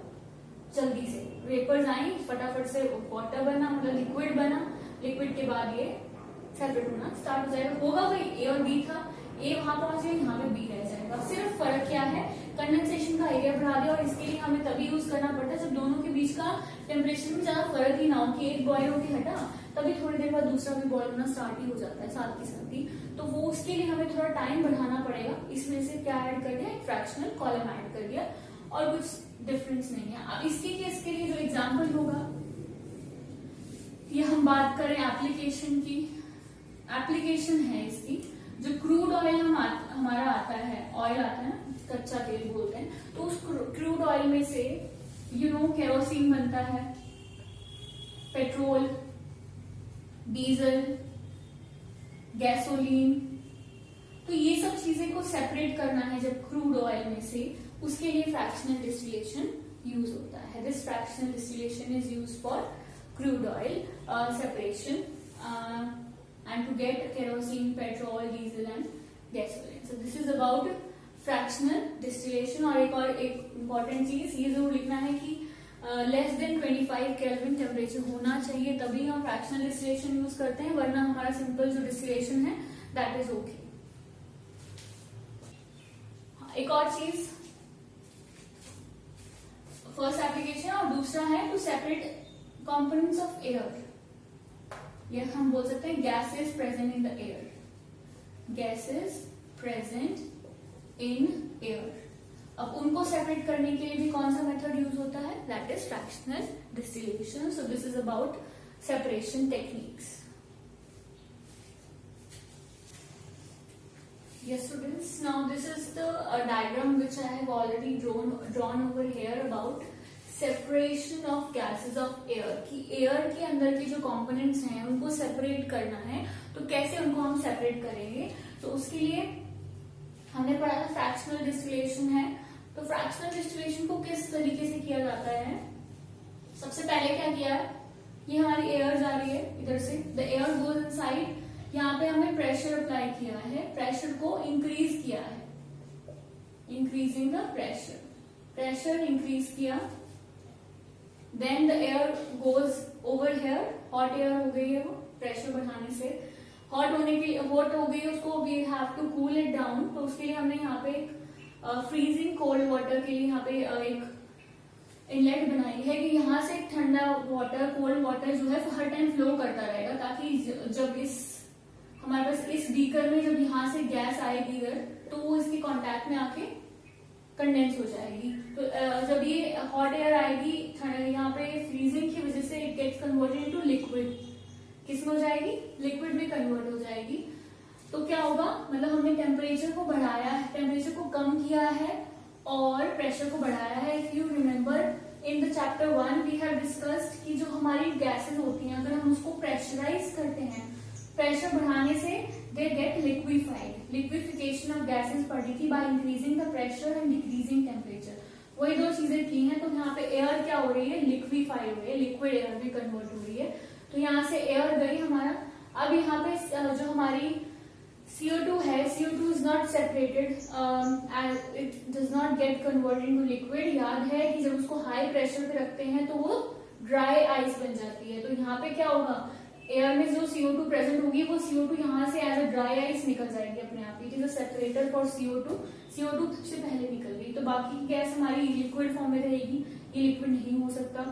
जल्दी से, वेपर्स आई फटाफट से वाटर बना, मतलब लिक्विड बना, लिक्विड के बाद ये सेपरेट होना स्टार्ट हो जाएगा। होगा भाई ए और बी था, ए वहां पहुंच गया, यहाँ पे बी रह जाएगा। सिर्फ फर्क क्या है, कंडेंसेशन का एरिया बढ़ा दिया, और इसके लिए हमें तभी यूज करना पड़ता है जब दोनों के बीच का टेम्परेचर में ज्यादा फर्क ही ना हो, कि एक बॉयल होकर हटा तभी थोड़ी देर बाद दूसरा भी बॉयल होना स्टार्ट ही हो जाता है साथ के साथ ही। तो वो उसके लिए हमें थोड़ा टाइम बढ़ाना पड़ेगा। इसमें से क्या ऐड कर दिया, एक फ्रैक्शनल कॉलम ऐड कर दिया, और कुछ डिफरेंस नहीं है। अब इसके केस के लिए जो एग्जाम्पल होगा, ये हम बात करें एप्लीकेशन की, एप्लीकेशन है इसकी, जो क्रूड ऑयल हमारा आता है, ऑयल आता है ना, कच्चा तेल बोलते हैं, तो उस क्रूड ऑयल में से केरोसिन बनता है, पेट्रोल, डीजल, गैसोलीन। तो ये सब चीजें को सेपरेट करना है जब क्रूड ऑयल में से, उसके लिए फ्रैक्शनल डिस्टिलेशन यूज होता है। This fractional distillation is use for crude oil separation and to get kerosene, petrol, diesel and gasoline. So this is about fractional distillation। और एक important चीज ये जरूर लिखना है कि लेस देन 25 केल्विन टेम्परेचर होना चाहिए, तभी हम फ्रैक्शनल डिस्टिलेशन यूज करते हैं, वरना हमारा सिंपल जो डिस्टिलेशन है दैट इज ओके। एक और चीज, फर्स्ट एप्लीकेशन, और दूसरा है to separate components of air। ये हम बोल सकते हैं gases present in the air, gases present in air। अब उनको सेपरेट करने के लिए भी कौन सा मेथड यूज होता है, that is fractional distillation। So this is about separation techniques। Yes students, now this is the diagram which I have already drawn over here about separation of gases of air, कि air के अंदर के जो components हैं उनको separate करना है, तो कैसे उनको हम सेपरेट करेंगे। तो उसके लिए हमने पढ़ा था फ्रैक्शनल डिस्टिलेशन है। तो फ्रैक्शनल डिस्टिलेशन को किस तरीके से किया जाता है, सबसे पहले क्या किया है, ये हमारी एयर जा रही है इधर से, द एयर गोज इनसाइड, यहाँ पे हमने प्रेशर अप्लाई किया है, प्रेशर को इंक्रीज किया है, increasing the pressure, pressure increase किया, then the air goes over here, hot air हो गई है वो प्रेशर बढ़ाने से, हॉट होने के लिए, हॉट हो गई उसको we have to cool it down. तो उसके लिए हमने यहाँ पे एक फ्रीजिंग कोल्ड वाटर के लिए यहाँ पे एक इनलेट बनाई है कि यहाँ से ठंडा वाटर, कोल्ड वाटर जो है हर टाइम फ्लो करता रहेगा, ताकि जब इस हमारे पास इस बीकर में जब यहाँ से गैस आएगी इधर, तो वो इसके कॉन्टैक्ट में आके कंडेंस हो जाएगी। तो जब ये हॉट एयर आएगी यहाँ पे फ्रीजिंग की वजह से it gets converted into liquid, किसमें हो जाएगी, लिक्विड में कन्वर्ट हो जाएगी। तो क्या होगा, मतलब हमने टेम्परेचर को बढ़ाया है, टेम्परेचर को कम किया है और प्रेशर को बढ़ाया है। If you remember in the chapter 1 we have discussed कि जो हमारी गैसेस होती हैं, अगर हम उसको प्रेशराइज करते हैं, प्रेशर बढ़ाने से they get liquefied, liquefaction of gases बढ़ी थी by increasing the pressure and decreasing temperature. वही दो चीजें की हैं। तो यहाँ पे एयर क्या हो रही है, लिक्विफाई हो रही है, लिक्विड एयर में कन्वर्ट हो रही है। तो यहाँ से एयर गई हमारा, अब यहाँ पे जो हमारी CO2 है, CO2 is not separated, it does not get converted into liquid. याद है कि जब उसको हाई प्रेशर पे रखते हैं तो वो ड्राई आइस बन जाती है। तो यहाँ पे क्या होगा, एयर में जो CO2 प्रेजेंट होगी वो CO2 यहाँ से एज अ ड्राई आइस निकल जाएगी अपने आप। It is a separator for CO2। CO2 सबसे पहले निकल गई, तो बाकी गैस हमारी लिक्विड फॉर्म में रहेगी, ये लिक्विड नहीं हो सकता,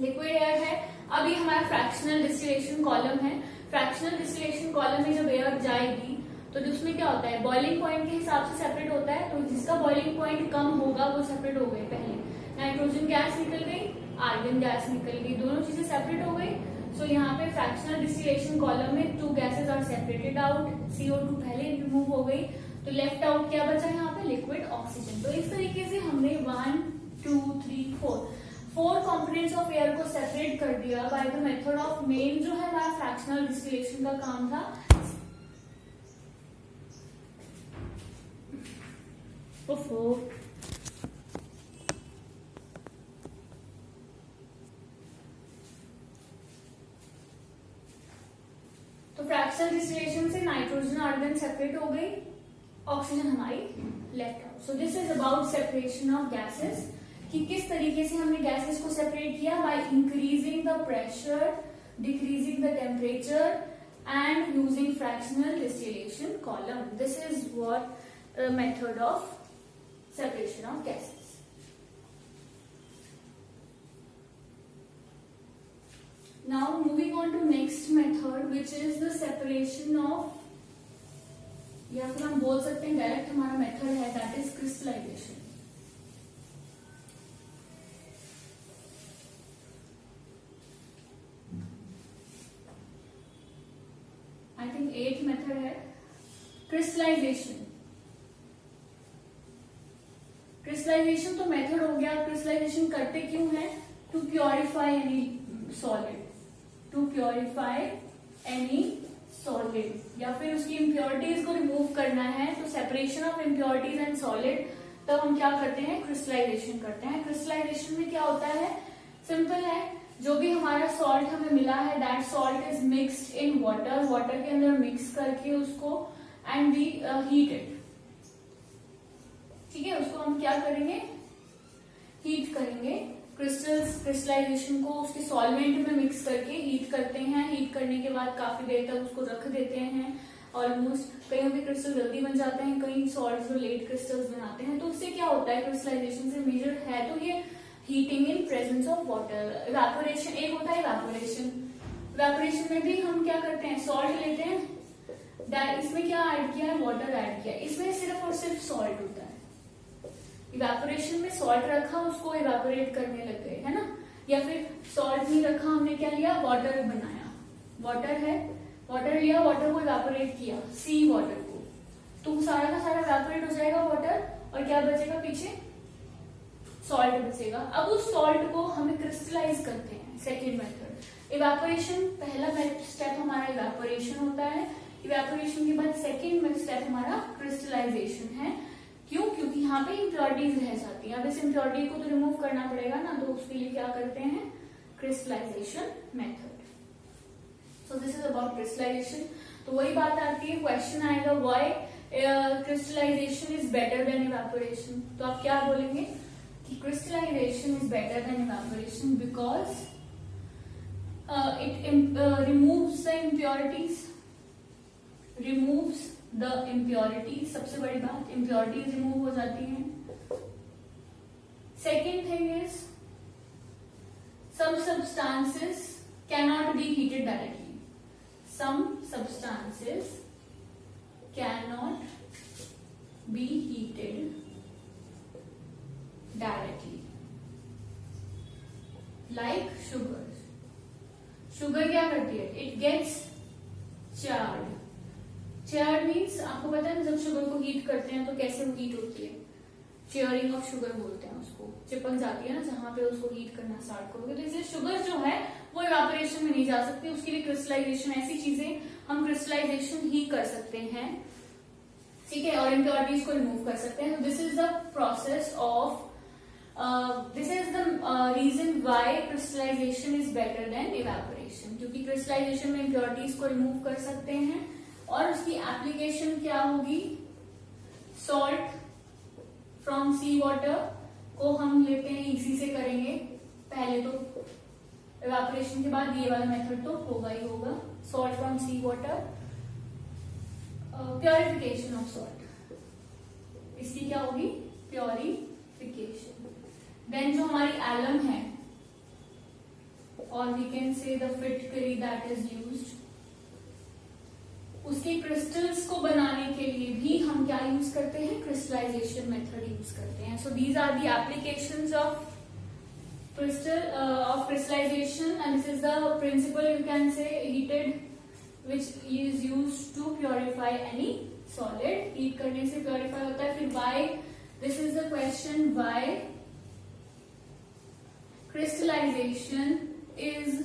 लिक्विड एयर है। अब ये हमारा फ्रैक्शनल डिस्टिलेशन कॉलम है। फ्रैक्शनल डिस्टिलेशन कॉलम में जब एयर जाएगी तो उसमें क्या होता है, बॉइलिंग पॉइंट के हिसाब से सेपरेट होता है। तो जिसका बॉइलिंग पॉइंट कम होगा वो सेपरेट हो गए। पहले नाइट्रोजन गैस निकल गई, आर्गन गैस निकल गई, दोनों चीजें सेपरेट हो गई। सो यहाँ पे फ्रैक्शनल डिस्टिलेशन कॉलम में 2 gases are separated out, CO2 पहले रिमूव हो गई। तो तो लेफ्ट आउट क्या बचा यहाँ पे, लिक्विड ऑक्सीजन। तो इस तरीके से हमने 1 2 3 4 कंपोनेंट्स ऑफ एयर को सेपरेट कर दिया by the method of, main जो है हमारा फ्रैक्शनल डिस्टिलेशन का काम था। तो फ्रैक्शनल डिस्टिलेशन से नाइट्रोजन आर्गन सेपरेट हो गई, ऑक्सीजन हमारी left out. So this is about separation of gases, कि किस तरीके से हमने गैसेस को सेपरेट किया, by increasing the pressure, decreasing the temperature and using fractional distillation column. This is what method of separation of gases. Now moving on to next method, which is the separation of, या फिर हम बोल सकते हैं direct हमारा method है, that is crystallization. I think 8th method है crystallization. Crystallization तो मेथड हो गया। क्रिस्टलाइजेशन करते क्यों है, to purify any solid, to purify any solid, या फिर उसकी इम्प्योरिटीज को रिमूव करना है। तो separation of impurities and solid, तब हम क्या करते हैं, क्रिस्टलाइजेशन करते हैं। क्रिस्टलाइजेशन में क्या होता है, सिंपल है, जो भी हमारा सॉल्ट हमें मिला है, that salt is mixed in water, water के अंदर मिक्स करके उसको एंड वी हीट इट, ठीक है। उसको हम क्या करेंगे, हीट करेंगे। क्रिस्टलाइजेशन को उसके सॉल्वेंट में मिक्स करके हीट करते हैं। हीट करने के बाद काफी देर तक उसको रख देते हैं। ऑलमोस्ट कईयों के क्रिस्टल जल्दी बन जाते हैं, कई सॉल्ट जो लेट क्रिस्टल्स बनाते हैं। तो उससे क्या होता है, क्रिस्टलाइजेशन से मेजर है तो ये heating in presence of water. Evaporation एक होता है, इवेपोरेशन में भी हम क्या करते हैं, सॉल्ट लेते हैं, इसमें क्या ऐड किया है, वाटर ऐड किया है, इसमें सिर्फ और सिर्फ सॉल्ट होता है। इवेपोरेशन में सॉल्ट रखा, उसको इवेपोरेट करने लग गए, है ना। या फिर सॉल्ट नहीं रखा, हमने क्या लिया, वाटर बनाया, वाटर है, वाटर लिया, वाटर को इवेपोरेट किया, सी वाटर को, तो सारा का सारा इवेपोरेट हो जाएगा वाटर, और क्या बचेगा पीछे, सॉल्ट बचेगा। अब उस सॉल्ट को हमें क्रिस्टलाइज करते हैं, सेकेंड मेथड। इवेपोरेशन पहला स्टेप हमारा इवेपोरेशन होता है। इवेपोरेशन के बाद सेकेंड स्टेप हमारा क्रिस्टलाइजेशन है। क्यों, क्योंकि यहाँ पे इम्प्योरिटीज रह जाती है। अब इस इम्प्योरिटी को तो रिमूव करना पड़ेगा ना, तो उसके लिए क्या करते हैं, crystallization method. So this is about crystallization. तो वही बात आती है, क्वेश्चन आएगा why crystallization is better than evaporation. तो आप क्या बोलेंगे कि crystallization is better than evaporation because it removes the impurities, removes the impurities. सबसे बड़ी बात, इम्प्योरिटीज रिमूव हो जाती हैं। Second thing is some substances cannot be heated directly, some substances cannot be heated directly, like sugar. Sugar क्या करती है, it gets charred. Charred means आपको पता है, जब शुगर को हीट करते हैं तो कैसे वो हीट होती है, चेयरिंग ऑफ शुगर बोलते हैं उसको, चिपक जाती है ना जहां पे उसको हीट करना स्टार्ट करोगे। तो इसलिए शुगर जो है वो इवेपोरेशन में नहीं जा सकती, उसके लिए क्रिस्टलाइजेशन, ऐसी चीजें हम क्रिस्टलाइजेशन ही कर सकते हैं, ठीक है, और इम्प्योरिटीज को रिमूव कर सकते हैं। This is the process of, this is the reason why crystallization is better than evaporation, क्योंकि क्रिस्टलाइजेशन में इम्प्योरिटीज को रिमूव कर सकते हैं। और उसकी एप्लीकेशन क्या होगी, सॉल्ट फ्रॉम सी वाटर को हम लेते हैं, इसी से करेंगे पहले तो, इवेपोरेशन के बाद ये वाला मेथड तो होगा ही होगा। Salt from sea water, purification of salt, इसकी क्या होगी, प्योरिफिकेशन। देन जो हमारी एलम है, और वी कैन से द फिटकरी दैट इज यूज्ड, उसके क्रिस्टल्स को बनाने के लिए भी हम क्या यूज करते हैं, क्रिस्टलाइजेशन मेथड यूज करते हैं। So these are the applications of crystallization, and this is the principle, you can say, heated, which is used to purify any solid, heat करने से प्योरीफाई होता है। फिर why, this is the question, why crystallization is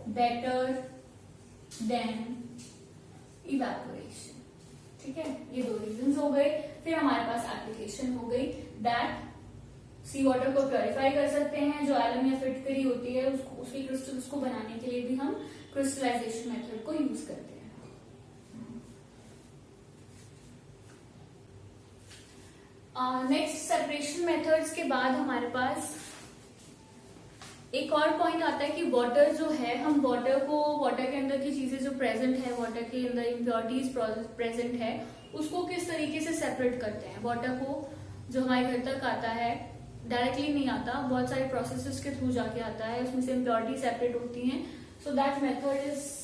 better than evaporation. ठीक है, ये दो reasons हो गए। फिर हमारे पास एप्लीकेशन हो गई, दैट सी वाटर को प्योरीफाई कर सकते हैं, जो एलम या फिटकरी होती है उसको, उसकी क्रिस्टल्स को बनाने के लिए भी हम क्रिस्टलाइजेशन मेथड को यूज करते हैं। नेक्स्ट सेपरेशन मेथड्स के बाद हमारे पास एक और पॉइंट आता है कि वाटर जो है, हम वाटर को, वाटर के अंदर की चीजें जो प्रेजेंट है, वाटर के अंदर इम्प्योरिटीज प्रेजेंट है, उसको किस तरीके से सेपरेट करते हैं। वाटर को जो हमारे घर तक आता है डायरेक्टली नहीं आता, बहुत सारे प्रोसेसेस के थ्रू जाके आता है, उसमें से इम्प्योरिटी सेपरेट होती हैं। So that method is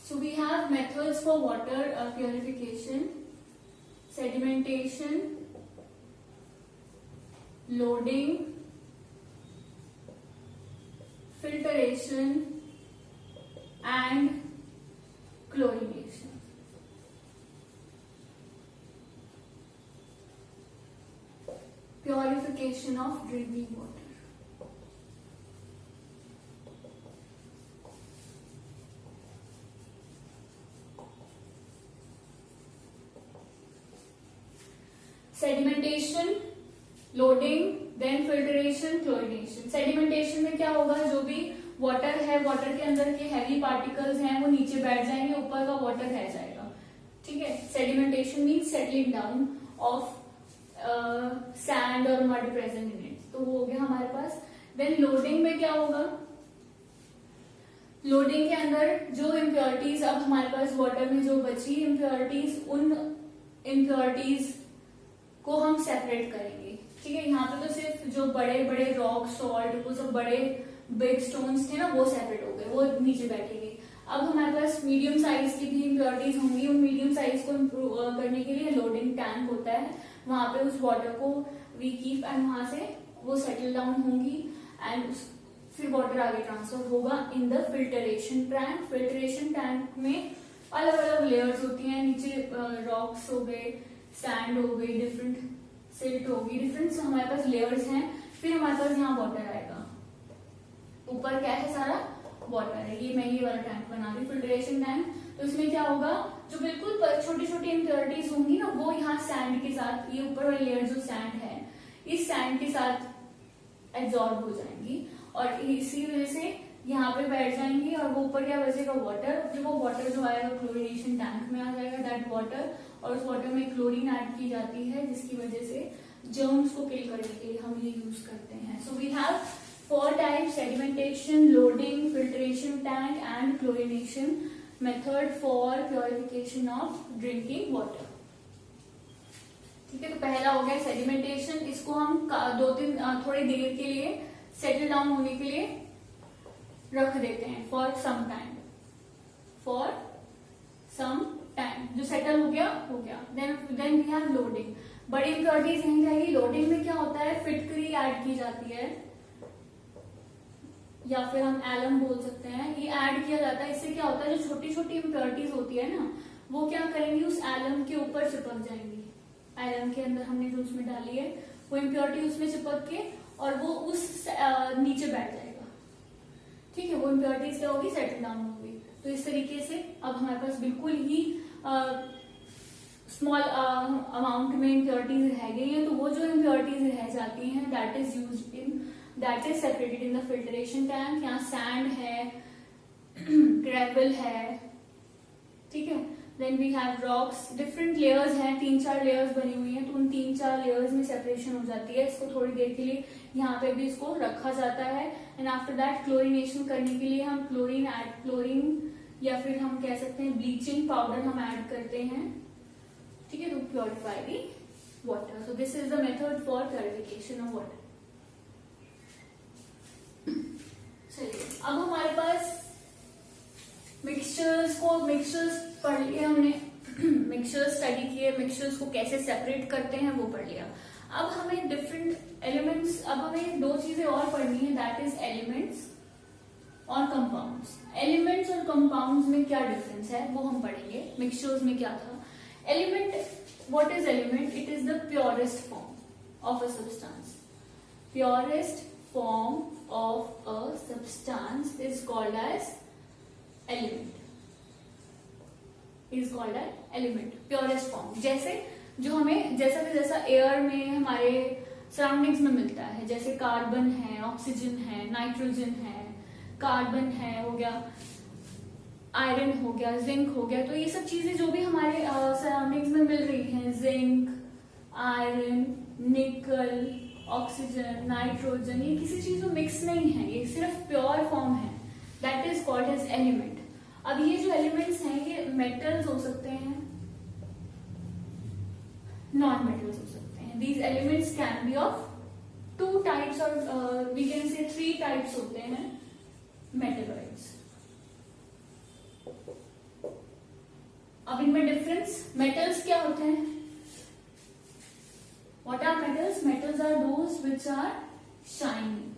So we have methods for water purification: sedimentation, loading, filtration, and chlorination. Purification of drinking water. Sedimentation, loading, then filtration, chlorination. Sedimentation में क्या होगा, जो भी वाटर है, वाटर के अंदर के हैवी पार्टिकल्स हैं वो नीचे बैठ जाएंगे, ऊपर का वाटर रह जाएगा। ठीक है, sedimentation means settling down of sand और मड प्रेजेंट इन इट। तो वो हो गया हमारे पास। देन लोडिंग में क्या होगा, लोडिंग के अंदर जो इम्प्योरिटीज, अब हमारे पास वाटर में जो बची इम्प्योरिटीज, उन इम्प्योरिटीज को हम सेपरेट करेंगे। ठीक है, यहाँ पे तो सिर्फ जो बड़े बड़े रॉक, सॉल्ट, वो सब बड़े बिग स्टोन्स थे ना, वो सेपरेट हो गए, वो नीचे बैठेंगे। अब हमारे पास मीडियम साइज की भी इम्प्योरिटीज होंगी, उन मीडियम साइज को इम्प्रूव करने के लिए लोडिंग टैंक होता है, वहां पे उस वाटर को वी कीप एंड वहां से वो सेटल डाउन होंगी एंड फिर वाटर आगे ट्रांसफर होगा इन the filtration tank. Filtration tank में अलग अलग लेयर्स होती हैं, नीचे रॉक्स हो गए, सैंड हो गई, डिफरेंट सिल्ट होगी, डिफरेंट हमारे पास लेयर्स हैं। फिर हमारे पास यहाँ वाटर आएगा, ऊपर क्या है, सारा वाटर है। ये मैं ये वाला टैंक बना रही, फिल्टरेशन टैंक। तो इसमें क्या होगा, जो बिल्कुल छोटी छोटी इम्प्योरिटीज होंगी ना, वो यहाँ सैंड के साथ, ये ऊपर वाली लेयर जो सैंड है, इस सैंड के साथ एब्जॉर्ब हो जाएंगी और इसी वजह से यहाँ पे बैठ जाएंगी और वो ऊपर क्या बचेगा, वाटर। फिर वो वाटर जो आएगा क्लोरिनेशन टैंक में आ जाएगा, दैट वाटर, और उस वाटर में क्लोरीन ऐड की जाती है, जिसकी वजह से जर्म्स को किल करने के लिए हम ये यूज करते हैं। So we have 4 types: sedimentation, loading, filtration tank and chlorination method for purification of drinking water. ठीक है, तो पहला हो गया सेडिमेंटेशन। इसको हम 2-3 थोड़ी देर के लिए सेटल डाउन होने के लिए रख देते हैं, for some time, for some time. जो सेटल हो गया हो गया। Then we have loading. बड़ी इम्प्योरिटीज नहीं जाएगी। लोडिंग में क्या होता है, फिटकरी ऐड की जाती है, या फिर हम एलम बोल सकते हैं, ये ऐड किया जाता है। इससे क्या होता है, जो छोटी छोटी इम्प्योरिटीज होती है ना, वो क्या करेंगी, उस एलम के ऊपर चिपक जाएंगी। एलम के अंदर हमने जो उसमें डाली है, वो इम्प्योरिटी उसमें चिपक के और वो उस नीचे बैठ जाएगा। ठीक है, वो इम्प्योरिटीज क्या होगी, सेटल डाउन होगी। तो इस तरीके से अब हमारे पास बिल्कुल ही स्मॉल अमाउंट में इम्प्योरिटीज रह गई है। तो वो जो इम्प्योरिटीज रह जाती हैं, that is separated in the filtration tank. यहाँ सैंड है, ग्रेवल है, ठीक है। Then we have rocks, different layers हैं, 3-4 लेयर्स बनी हुई हैं, तो उन 3-4 लेयर्स में सेपरेशन हो जाती है। इसको थोड़ी देर के लिए यहाँ पे भी इसको रखा जाता है एंड आफ्टर दैट क्लोरिनेशन करने के लिए हम क्लोरीन या फिर हम कह सकते हैं ब्लीचिंग पाउडर हम ऐड करते हैं, ठीक है, to purify the water. So this is the method for purification of water. चलिए, अब हमारे पास मिक्सचर्स पढ़ लिए हमने, मिक्सचर स्टडी किए, मिक्सचर्स को कैसे सेपरेट करते हैं वो पढ़ लिया। अब हमें डिफरेंट एलिमेंट्स, अब हमें दो चीजें और पढ़नी है, दैट इज एलिमेंट्स और कंपाउंड्स। एलिमेंट्स और कंपाउंड्स में क्या डिफरेंस है वो हम पढ़ेंगे। मिक्सचर्स में क्या था, element, what is element? It is the purest form of a substance. Purest form of a substance is called as element, is called as element, purest form. जैसे जो हमें जैसा एयर में हमारे सराउंडिंग्स में मिलता है, जैसे कार्बन है, ऑक्सीजन है, नाइट्रोजन है, कार्बन है हो गया, आयरन हो गया, जिंक हो गया, तो ये सब चीजें जो भी हमारे सराउंडिंग्स में मिल रही हैं, zinc, iron, nickel, oxygen, nitrogen, ये किसी चीज में मिक्स नहीं है, ये सिर्फ प्योर फॉर्म है, that is called as element. अब ये जो एलिमेंट्स हैं ये मेटल्स हो सकते हैं, नॉन मेटल्स हो सकते हैं। These elements can be of two types or we can say three types होते हैं मेटेलॉइड्स। अब इनमें डिफरेंस, मेटल्स क्या होते हैं? What are metals? Metals are those which are shiny,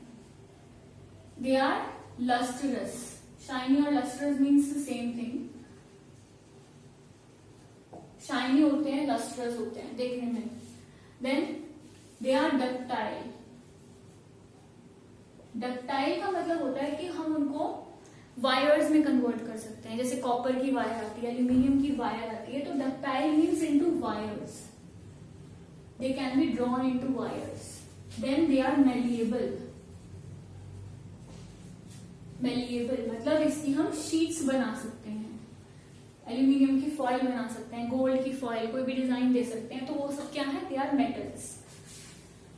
they are lustrous. Shiny और lustrous means the same thing. Shiny होते हैं, लस्ट्रस होते हैं देखने में। Then they are ductile. Ductile का मतलब होता है कि हम उनको वायर्स में कन्वर्ट कर सकते हैं, जैसे कॉपर की वायर आती है, एल्यूमिनियम की वायर आती है, तो ductile means into wires, they can be drawn into wires. Then they are malleable. Malleable मतलब इसकी हम शीट्स बना सकते हैं, एल्यूमिनियम की फॉइल बना सकते हैं, गोल्ड की फॉइल, कोई भी डिजाइन दे सकते हैं, तो वो सब क्या है? They are metals.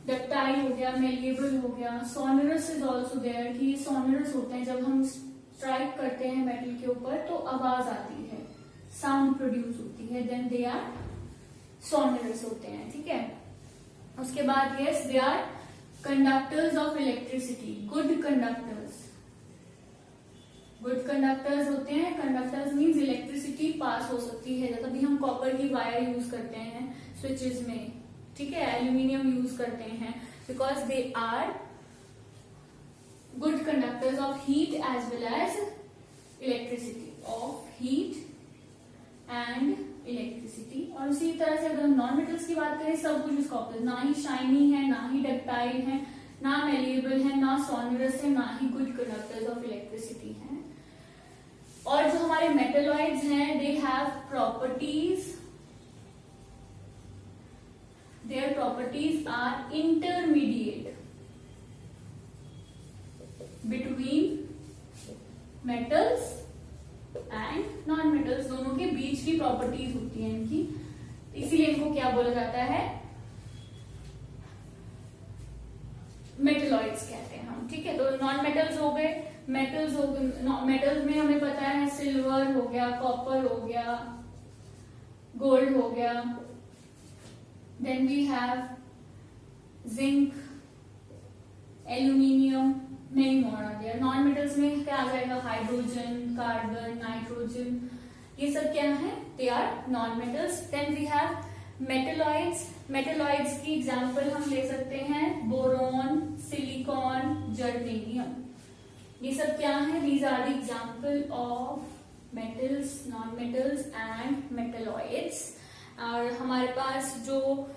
डक्टाइल हो गया, मेलिएबल हो गया। सोनरस इज ऑल्सो देयर, कि ये सोनरस होते हैं, जब हम स्ट्राइक करते हैं मेटल के ऊपर तो आवाज आती है, साउंड प्रोड्यूस होती है, देन दे आर सोनरस होते हैं, ठीक है। उसके बाद yes, they are conductors of electricity, good conductors. Good conductors होते हैं, कंडक्टर्स मीन्स इलेक्ट्रिसिटी पास हो सकती है, तभी हम कॉपर की वायर यूज करते हैं स्विचेस में, ठीक है, एल्यूमिनियम यूज करते हैं, because they are good conductors of heat as well as electricity, of heat and electricity. और उसी तरह से अगर हम नॉन मेटल्स की बात करें, सब कुछ इसका ऑपोजिट, ना ही शाइनी है, ना ही डक्टाइल है, ना मेलिएबल है, ना सोनरस है, ना ही गुड कंडक्टर्स ऑफ इलेक्ट्रिसिटी है। और जो हमारे मेटलॉइड्स हैं, they have properties, their properties are intermediate between metals and non metals, दोनों के बीच की प्रॉपर्टीज होती हैं इनकी, इसीलिए इनको क्या बोला जाता है? मेटलॉइड्स कहते हैं हम, ठीक है। तो नॉन मेटल्स हो गए, मेटल्स हो गए, मेटल्स में हमें पता है सिल्वर हो गया, कॉपर हो गया, गोल्ड हो गया, then we have zinc, aluminium, many more आ गया। नॉन मेटल्स में क्या आ जाएगा? हाइड्रोजन, कार्बन, नाइट्रोजन, ये सब क्या है? They are non metals. Then we have metalloids. Metalloids की एग्जांपल हम ले सकते हैं बोरोन, सिलिकॉन, जर्मेनियम, ये सब क्या है? These are the example of metals, non metals and metalloids. और हमारे पास जो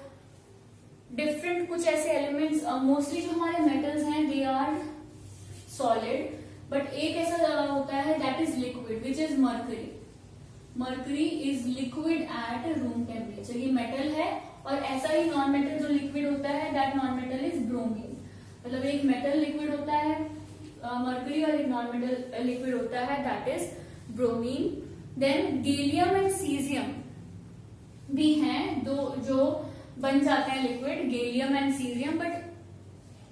डिफरेंट कुछ ऐसे एलिमेंट्स, मोस्टली जो हमारे मेटल्स हैं दे आर सॉलिड, बट एक ऐसा होता है that is liquid, which is mercury. Mercury is liquid at room temperature, ये मेटल है। और ऐसा ही नॉन मेटल जो लिक्विड होता है, that non metal is bromine. मतलब एक मेटल लिक्विड होता है मर्करी, और एक नॉन मेटल लिक्विड होता है that is bromine. Then gallium and caesium भी हैं, दो जो बन जाते हैं liquid, gallium and caesium, but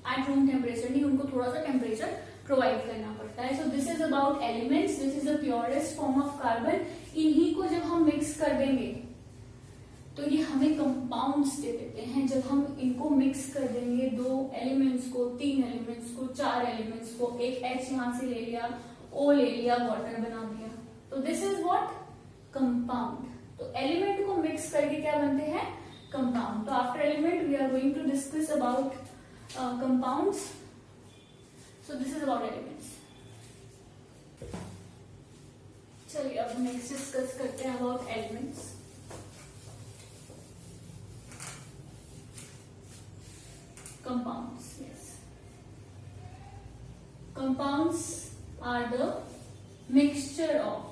at room temperature नहीं, उनको थोड़ा सा टेम्परेचर प्रोवाइड करना पड़ता है। So this is about elements, this is the purest form of carbon. इन्हीं को जब हम मिक्स कर देंगे तो ये हमें कंपाउंड्स दे देते हैं। जब हम इनको मिक्स कर देंगे, दो एलिमेंट्स को, तीन एलिमेंट्स को, चार एलिमेंट्स को, एक H यहां से ले लिया, O ले लिया, वाटर बना दिया, तो दिस इज व्हाट? कंपाउंड। तो एलिमेंट को मिक्स करके क्या बनते हैं? कंपाउंड. तो after element we are going to discuss about compounds. So this is about elements. चलिए अब नेक्स्ट डिस्कस करते हैं about elements. Compounds, yes. Compounds are the mixture of,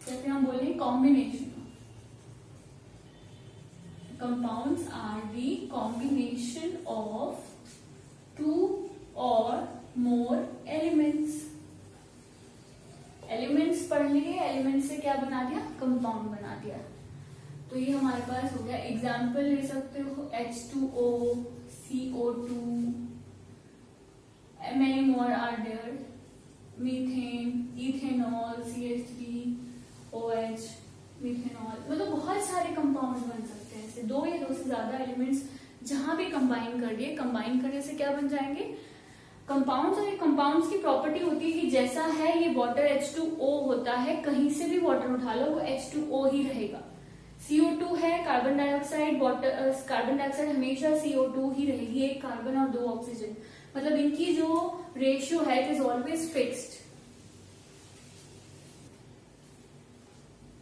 जैसे हम बोले combination of. Compounds are the combination of two or more elements. Elements पढ़ लिए, elements से क्या बना दिया? Compound बना दिया. तो ये हमारे पास हो गया. एग्जाम्पल ले सकते हो H2O, CO2, many more are there, methane, ethanol, CH3OH, methanol. मतलब बहुत सारे कंपाउंड बन सकते हैं ऐसे. दो या दो से ज्यादा एलिमेंट्स जहां भी कंबाइन कर दिए, कंबाइन करने से क्या बन जाएंगे? कंपाउंड्स. और ये कंपाउंड्स की प्रॉपर्टी होती है कि जैसा है ये वाटर H2O होता है, कहीं से भी वाटर उठा लो वो H2O ही रहेगा. CO2 है carbon dioxide, water carbon dioxide हमेशा CO2 ही रहेगी. एक कार्बन और दो ऑक्सीजन, मतलब इनकी जो रेशियो है it is always fixed.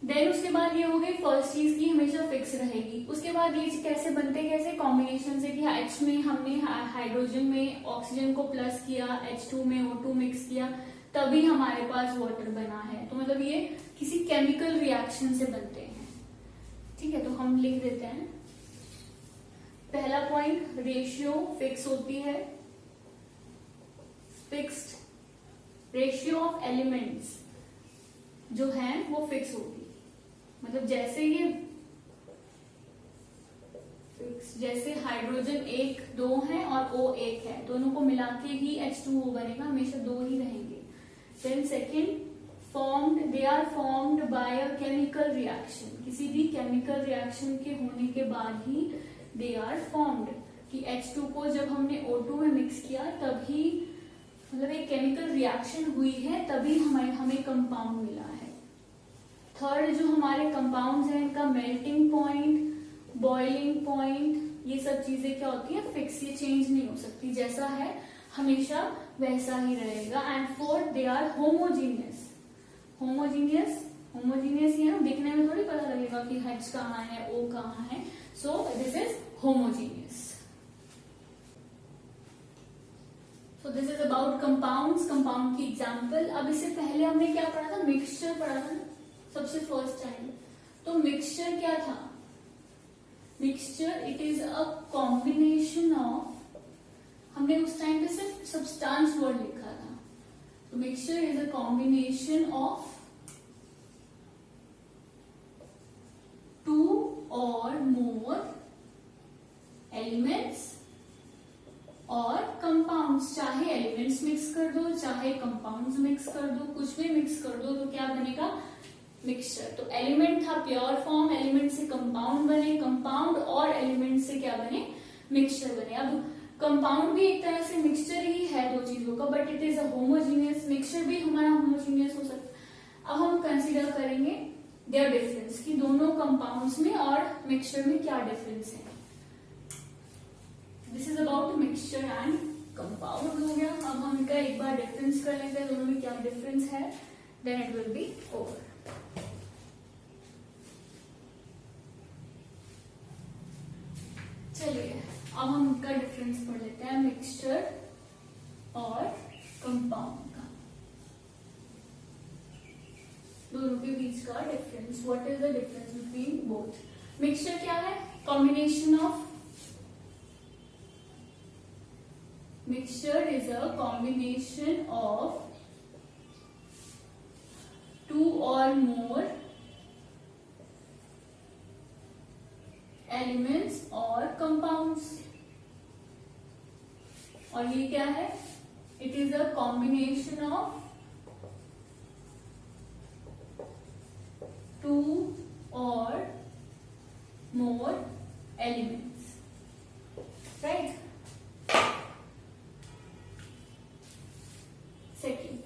Then उसके बाद ये हो गई फर्स्ट चीज की हमेशा फिक्स रहेगी. उसके बाद ये कैसे बनते, कैसे कॉम्बिनेशन से कि H में हमने हाइड्रोजन में ऑक्सीजन को प्लस किया, H2 में O2 मिक्स किया, तभी हमारे पास वाटर बना है. तो मतलब ये किसी केमिकल रिएक्शन से बनते हैं. ठीक है, तो हम लिख देते हैं. पहला पॉइंट, रेशियो फिक्स होती है. फिक्स्ड रेशियो ऑफ एलिमेंट्स जो है वो फिक्स होगी. मतलब जैसे ये फिक्स, जैसे हाइड्रोजन 1 2 है और O 1 है, दोनों को मिला के ही H2O बनेगा, हमेशा दो ही रहेंगे. Then second, formed, they are formed by a chemical reaction. किसी भी केमिकल रिएक्शन के होने के बाद ही they are formed. कि H2 को जब हमने O2 में मिक्स किया तभी, मतलब एक केमिकल रिएक्शन हुई है तभी हमें कंपाउंड मिला है. थर्ड, जो हमारे कंपाउंड्स हैं इनका मेल्टिंग पॉइंट, बॉइलिंग पॉइंट, ये सब चीजें क्या होती है? फिक्स. ये चेंज नहीं हो सकती, जैसा है हमेशा वैसा ही रहेगा. And fourth, they are homogeneous. Homogeneous ये ना दिखने में थोड़ी पता लगेगा कि H कहाँ है, O कहाँ है. So this is homogeneous. So this is about compounds. Compound की एग्जांपल. अब इससे पहले हमने क्या पढ़ा था? मिक्सचर पढ़ा था ना सबसे फर्स्ट टाइम. तो मिक्सचर क्या था? Mixture it is a combination of, हमने उस टाइम पे सिर्फ सब्सटेंस वर्ड लिखा था. तो mixture is a combination of two or more elements और कंपाउंड्स. चाहे एलिमेंट्स मिक्स कर दो, चाहे कंपाउंड्स मिक्स कर दो, कुछ भी मिक्स कर दो तो क्या बनेगा? मिक्सचर. तो एलिमेंट था प्योर फॉर्म, एलिमेंट से कंपाउंड बने, कंपाउंड और एलिमेंट से क्या बने? मिक्सचर बने. अब कंपाउंड भी एक तरह से मिक्सचर ही है दो चीजों का, but it is a homogeneous. Mixture भी हमारा होमोजीनियस हो सकता है. अब हम कंसीडर करेंगे देयर डिफरेंस, कि दोनों कंपाउंड्स में और मिक्सचर में क्या डिफरेंस है. This is about mixture and compound हो गया. अब हम इनका एक बार डिफरेंस कर लेते हैं, दोनों में क्या डिफरेंस है, then it will be over. चलिए अब हम इनका डिफरेंस पढ़ लेते हैं, मिक्सचर और कंपाउंड का, दोनों के बीच का difference. What is the difference between both? Mixture क्या है? Combination of, mixture is a combination of two or more elements और कंपाउंड्स. और ये क्या है? It is a combination of two or more elements. Right. Second,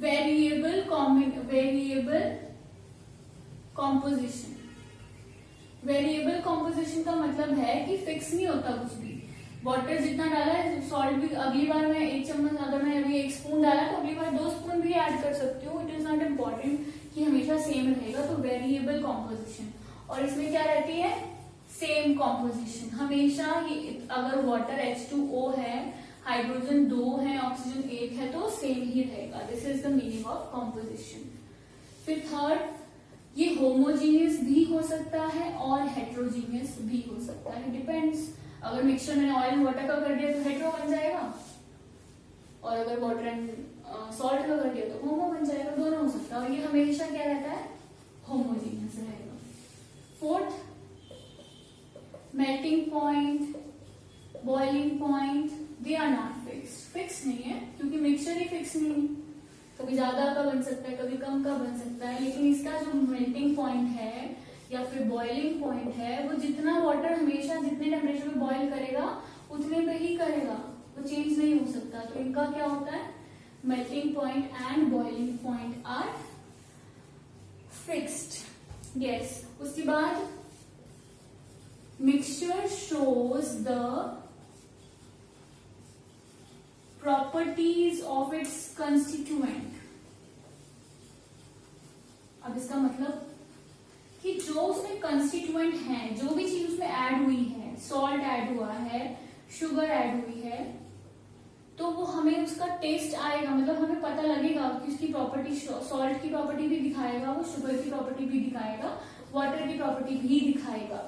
variable composition. Variable composition का मतलब है कि फिक्स नहीं होता कुछ भी। वाटर जितना डाला है, सॉल्ट भी अगली बार मैं 1 चम्मच, अगर मैं अभी 1 स्पून डाला तो अगली बार 2 स्पून भी ऐड कर सकती हूँ। इट इज नॉट इम्पॉर्टेंट कि हमेशा सेम रहेगा। तो वेरिएबल कॉम्पोजिशन, और इसमें क्या रहती है, सेम कॉम्पोजिशन हमेशा। अगर वाटर H2O है, हाइड्रोजन 2 है, ऑक्सीजन 1 है, तो सेम ही रहेगा। This is the meaning of composition. फिर थर्ड, ये होमोजीनियस भी हो सकता है और हेट्रोजीनियस भी हो सकता है, डिपेंड्स। अगर मिक्सचर मैंने ऑयल एंड वाटर का कर दिया तो हेट्रो बन जाएगा, और अगर वाटर एंड सॉल्ट का कर दिया तो होमो बन जाएगा, दोनों हो सकता है। और ये हमेशा क्या रहता है, होमोजीनियस रहेगा। Fourth, melting point, boiling point, they are not fixed. Fix नहीं है क्योंकि मिक्सचर ही फिक्स नहीं है, कभी ज्यादा का बन सकता है, कभी कम का बन सकता है। लेकिन इसका जो मेल्टिंग पॉइंट है या फिर बॉइलिंग पॉइंट है, वो जितना वाटर हमेशा जितने टेम्परेचर पे बॉइल करेगा उतने पे ही करेगा, वो चेंज नहीं हो सकता। तो इनका क्या होता है, melting point and boiling point are fixed. Yes. उसके बाद mixture shows the properties of its constituent. अब इसका मतलब कि जो उसमें कंस्टिट्यूएंट है, जो भी चीज उसमें ऐड हुई है, सॉल्ट ऐड हुआ है, शुगर ऐड हुई है, तो वो हमें उसका टेस्ट आएगा, मतलब हमें पता लगेगा कि उसकी प्रॉपर्टी, सॉल्ट की प्रॉपर्टी भी दिखाएगा, वो शुगर की प्रॉपर्टी भी दिखाएगा, वाटर की प्रॉपर्टी भी दिखाएगा।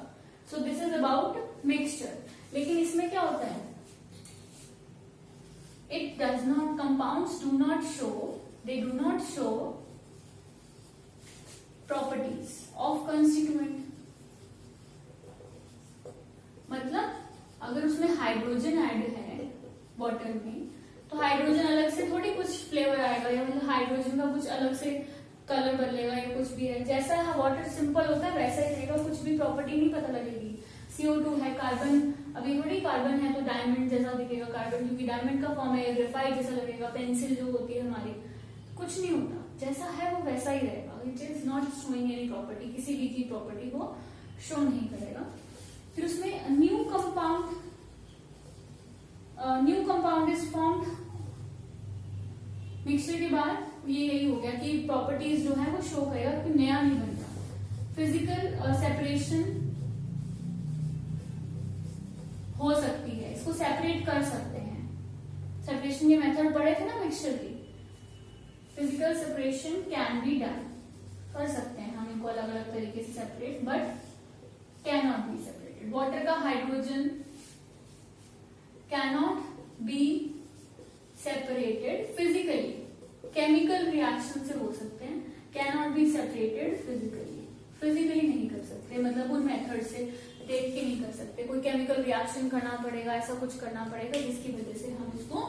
सो दिस इज अबाउट मिक्सचर। लेकिन इसमें क्या होता है, it does not, compounds do not show, they do not show properties of constituent। मतलब अगर उसमें हाइड्रोजन ऐड है वाटर में, तो हाइड्रोजन अलग से थोड़ी कुछ फ्लेवर आएगा, या मतलब हाइड्रोजन का कुछ अलग से कलर बदलेगा या कुछ भी है। जैसा वाटर सिंपल होता है वैसा ही रहेगा, कुछ भी प्रॉपर्टी नहीं पता लगेगी। CO2 है, कार्बन, अभी थोड़ी कार्बन है तो डायमंड जैसा दिखेगा कार्बन, क्योंकि डायमंड का फॉर्म है, ग्रेफाइट जैसा लगेगा, पेंसिल जो होती है हमारी, कुछ नहीं होता, जैसा है वो वैसा ही रहेगा। It is not showing any property, किसी भी की प्रॉपर्टी को शो नहीं करेगा। फिर उसमें new compound is formed. Mixture के बाद ये यही हो गया कि प्रॉपर्टीज जो है वो शो करेगा, कि नया नहीं बनता। फिजिकल सेपरेशन हो सकती है, इसको सेपरेट कर सकते हैं। सेपरेशन के मेथड पढ़े थे ना मिक्सचर की। Physical separation can be done, कर सकते हैं हम इनको अलग अलग तरीके से separate, but can not be separated. Water का hydrogen can not be separated physically, chemical reaction से हो सकते हैं, can not be separated physically, physically नहीं कर सकते, मतलब उन मेथड से देख के नहीं कर सकते, कोई केमिकल रिएक्शन करना पड़ेगा, ऐसा कुछ करना पड़ेगा जिसकी वजह से हम इसको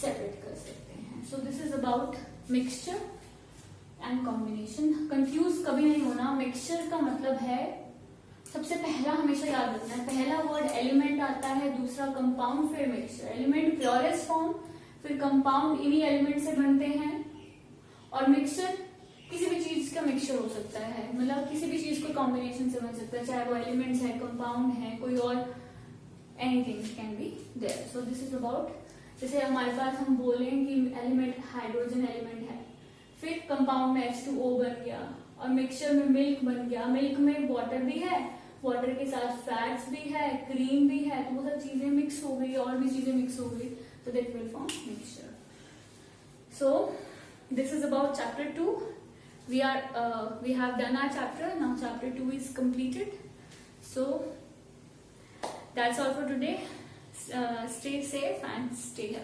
सेपरेट कर सकते हैं। सो this is about mixture and combination. Confuse कभी नहीं होना। मिक्सचर का मतलब है, सबसे पहला हमेशा याद रखना है, पहला वर्ड एलिमेंट आता है, दूसरा कंपाउंड, फिर मिक्सचर। एलिमेंट प्योरेस्ट फॉर्म, फिर कंपाउंड इन्हीं एलिमेंट से बनते हैं, और मिक्सचर किसी भी चीज का मिक्सचर हो सकता है, मतलब किसी भी चीज को कॉम्बिनेशन से बन सकता है, चाहे वो एलिमेंट्स है, कंपाउंड है, कोई और, anything can be there. So this is about, जैसे हमारे पास हम बोलें कि एलिमेंट हाइड्रोजन एलिमेंट है, फिर कंपाउंड में H2O बन गया, और मिक्सचर में मिल्क बन गया, मिल्क में वाटर भी है, वाटर के साथ फैट्स भी है, क्रीम भी है, तो वो सब चीजें मिक्स हो गई, और भी चीजें मिक्स हो गई, तो that will form mixture. So this is about chapter 2. We have done our chapter. Now chapter 2 is completed. So that's all for today. Stay safe and stay healthy.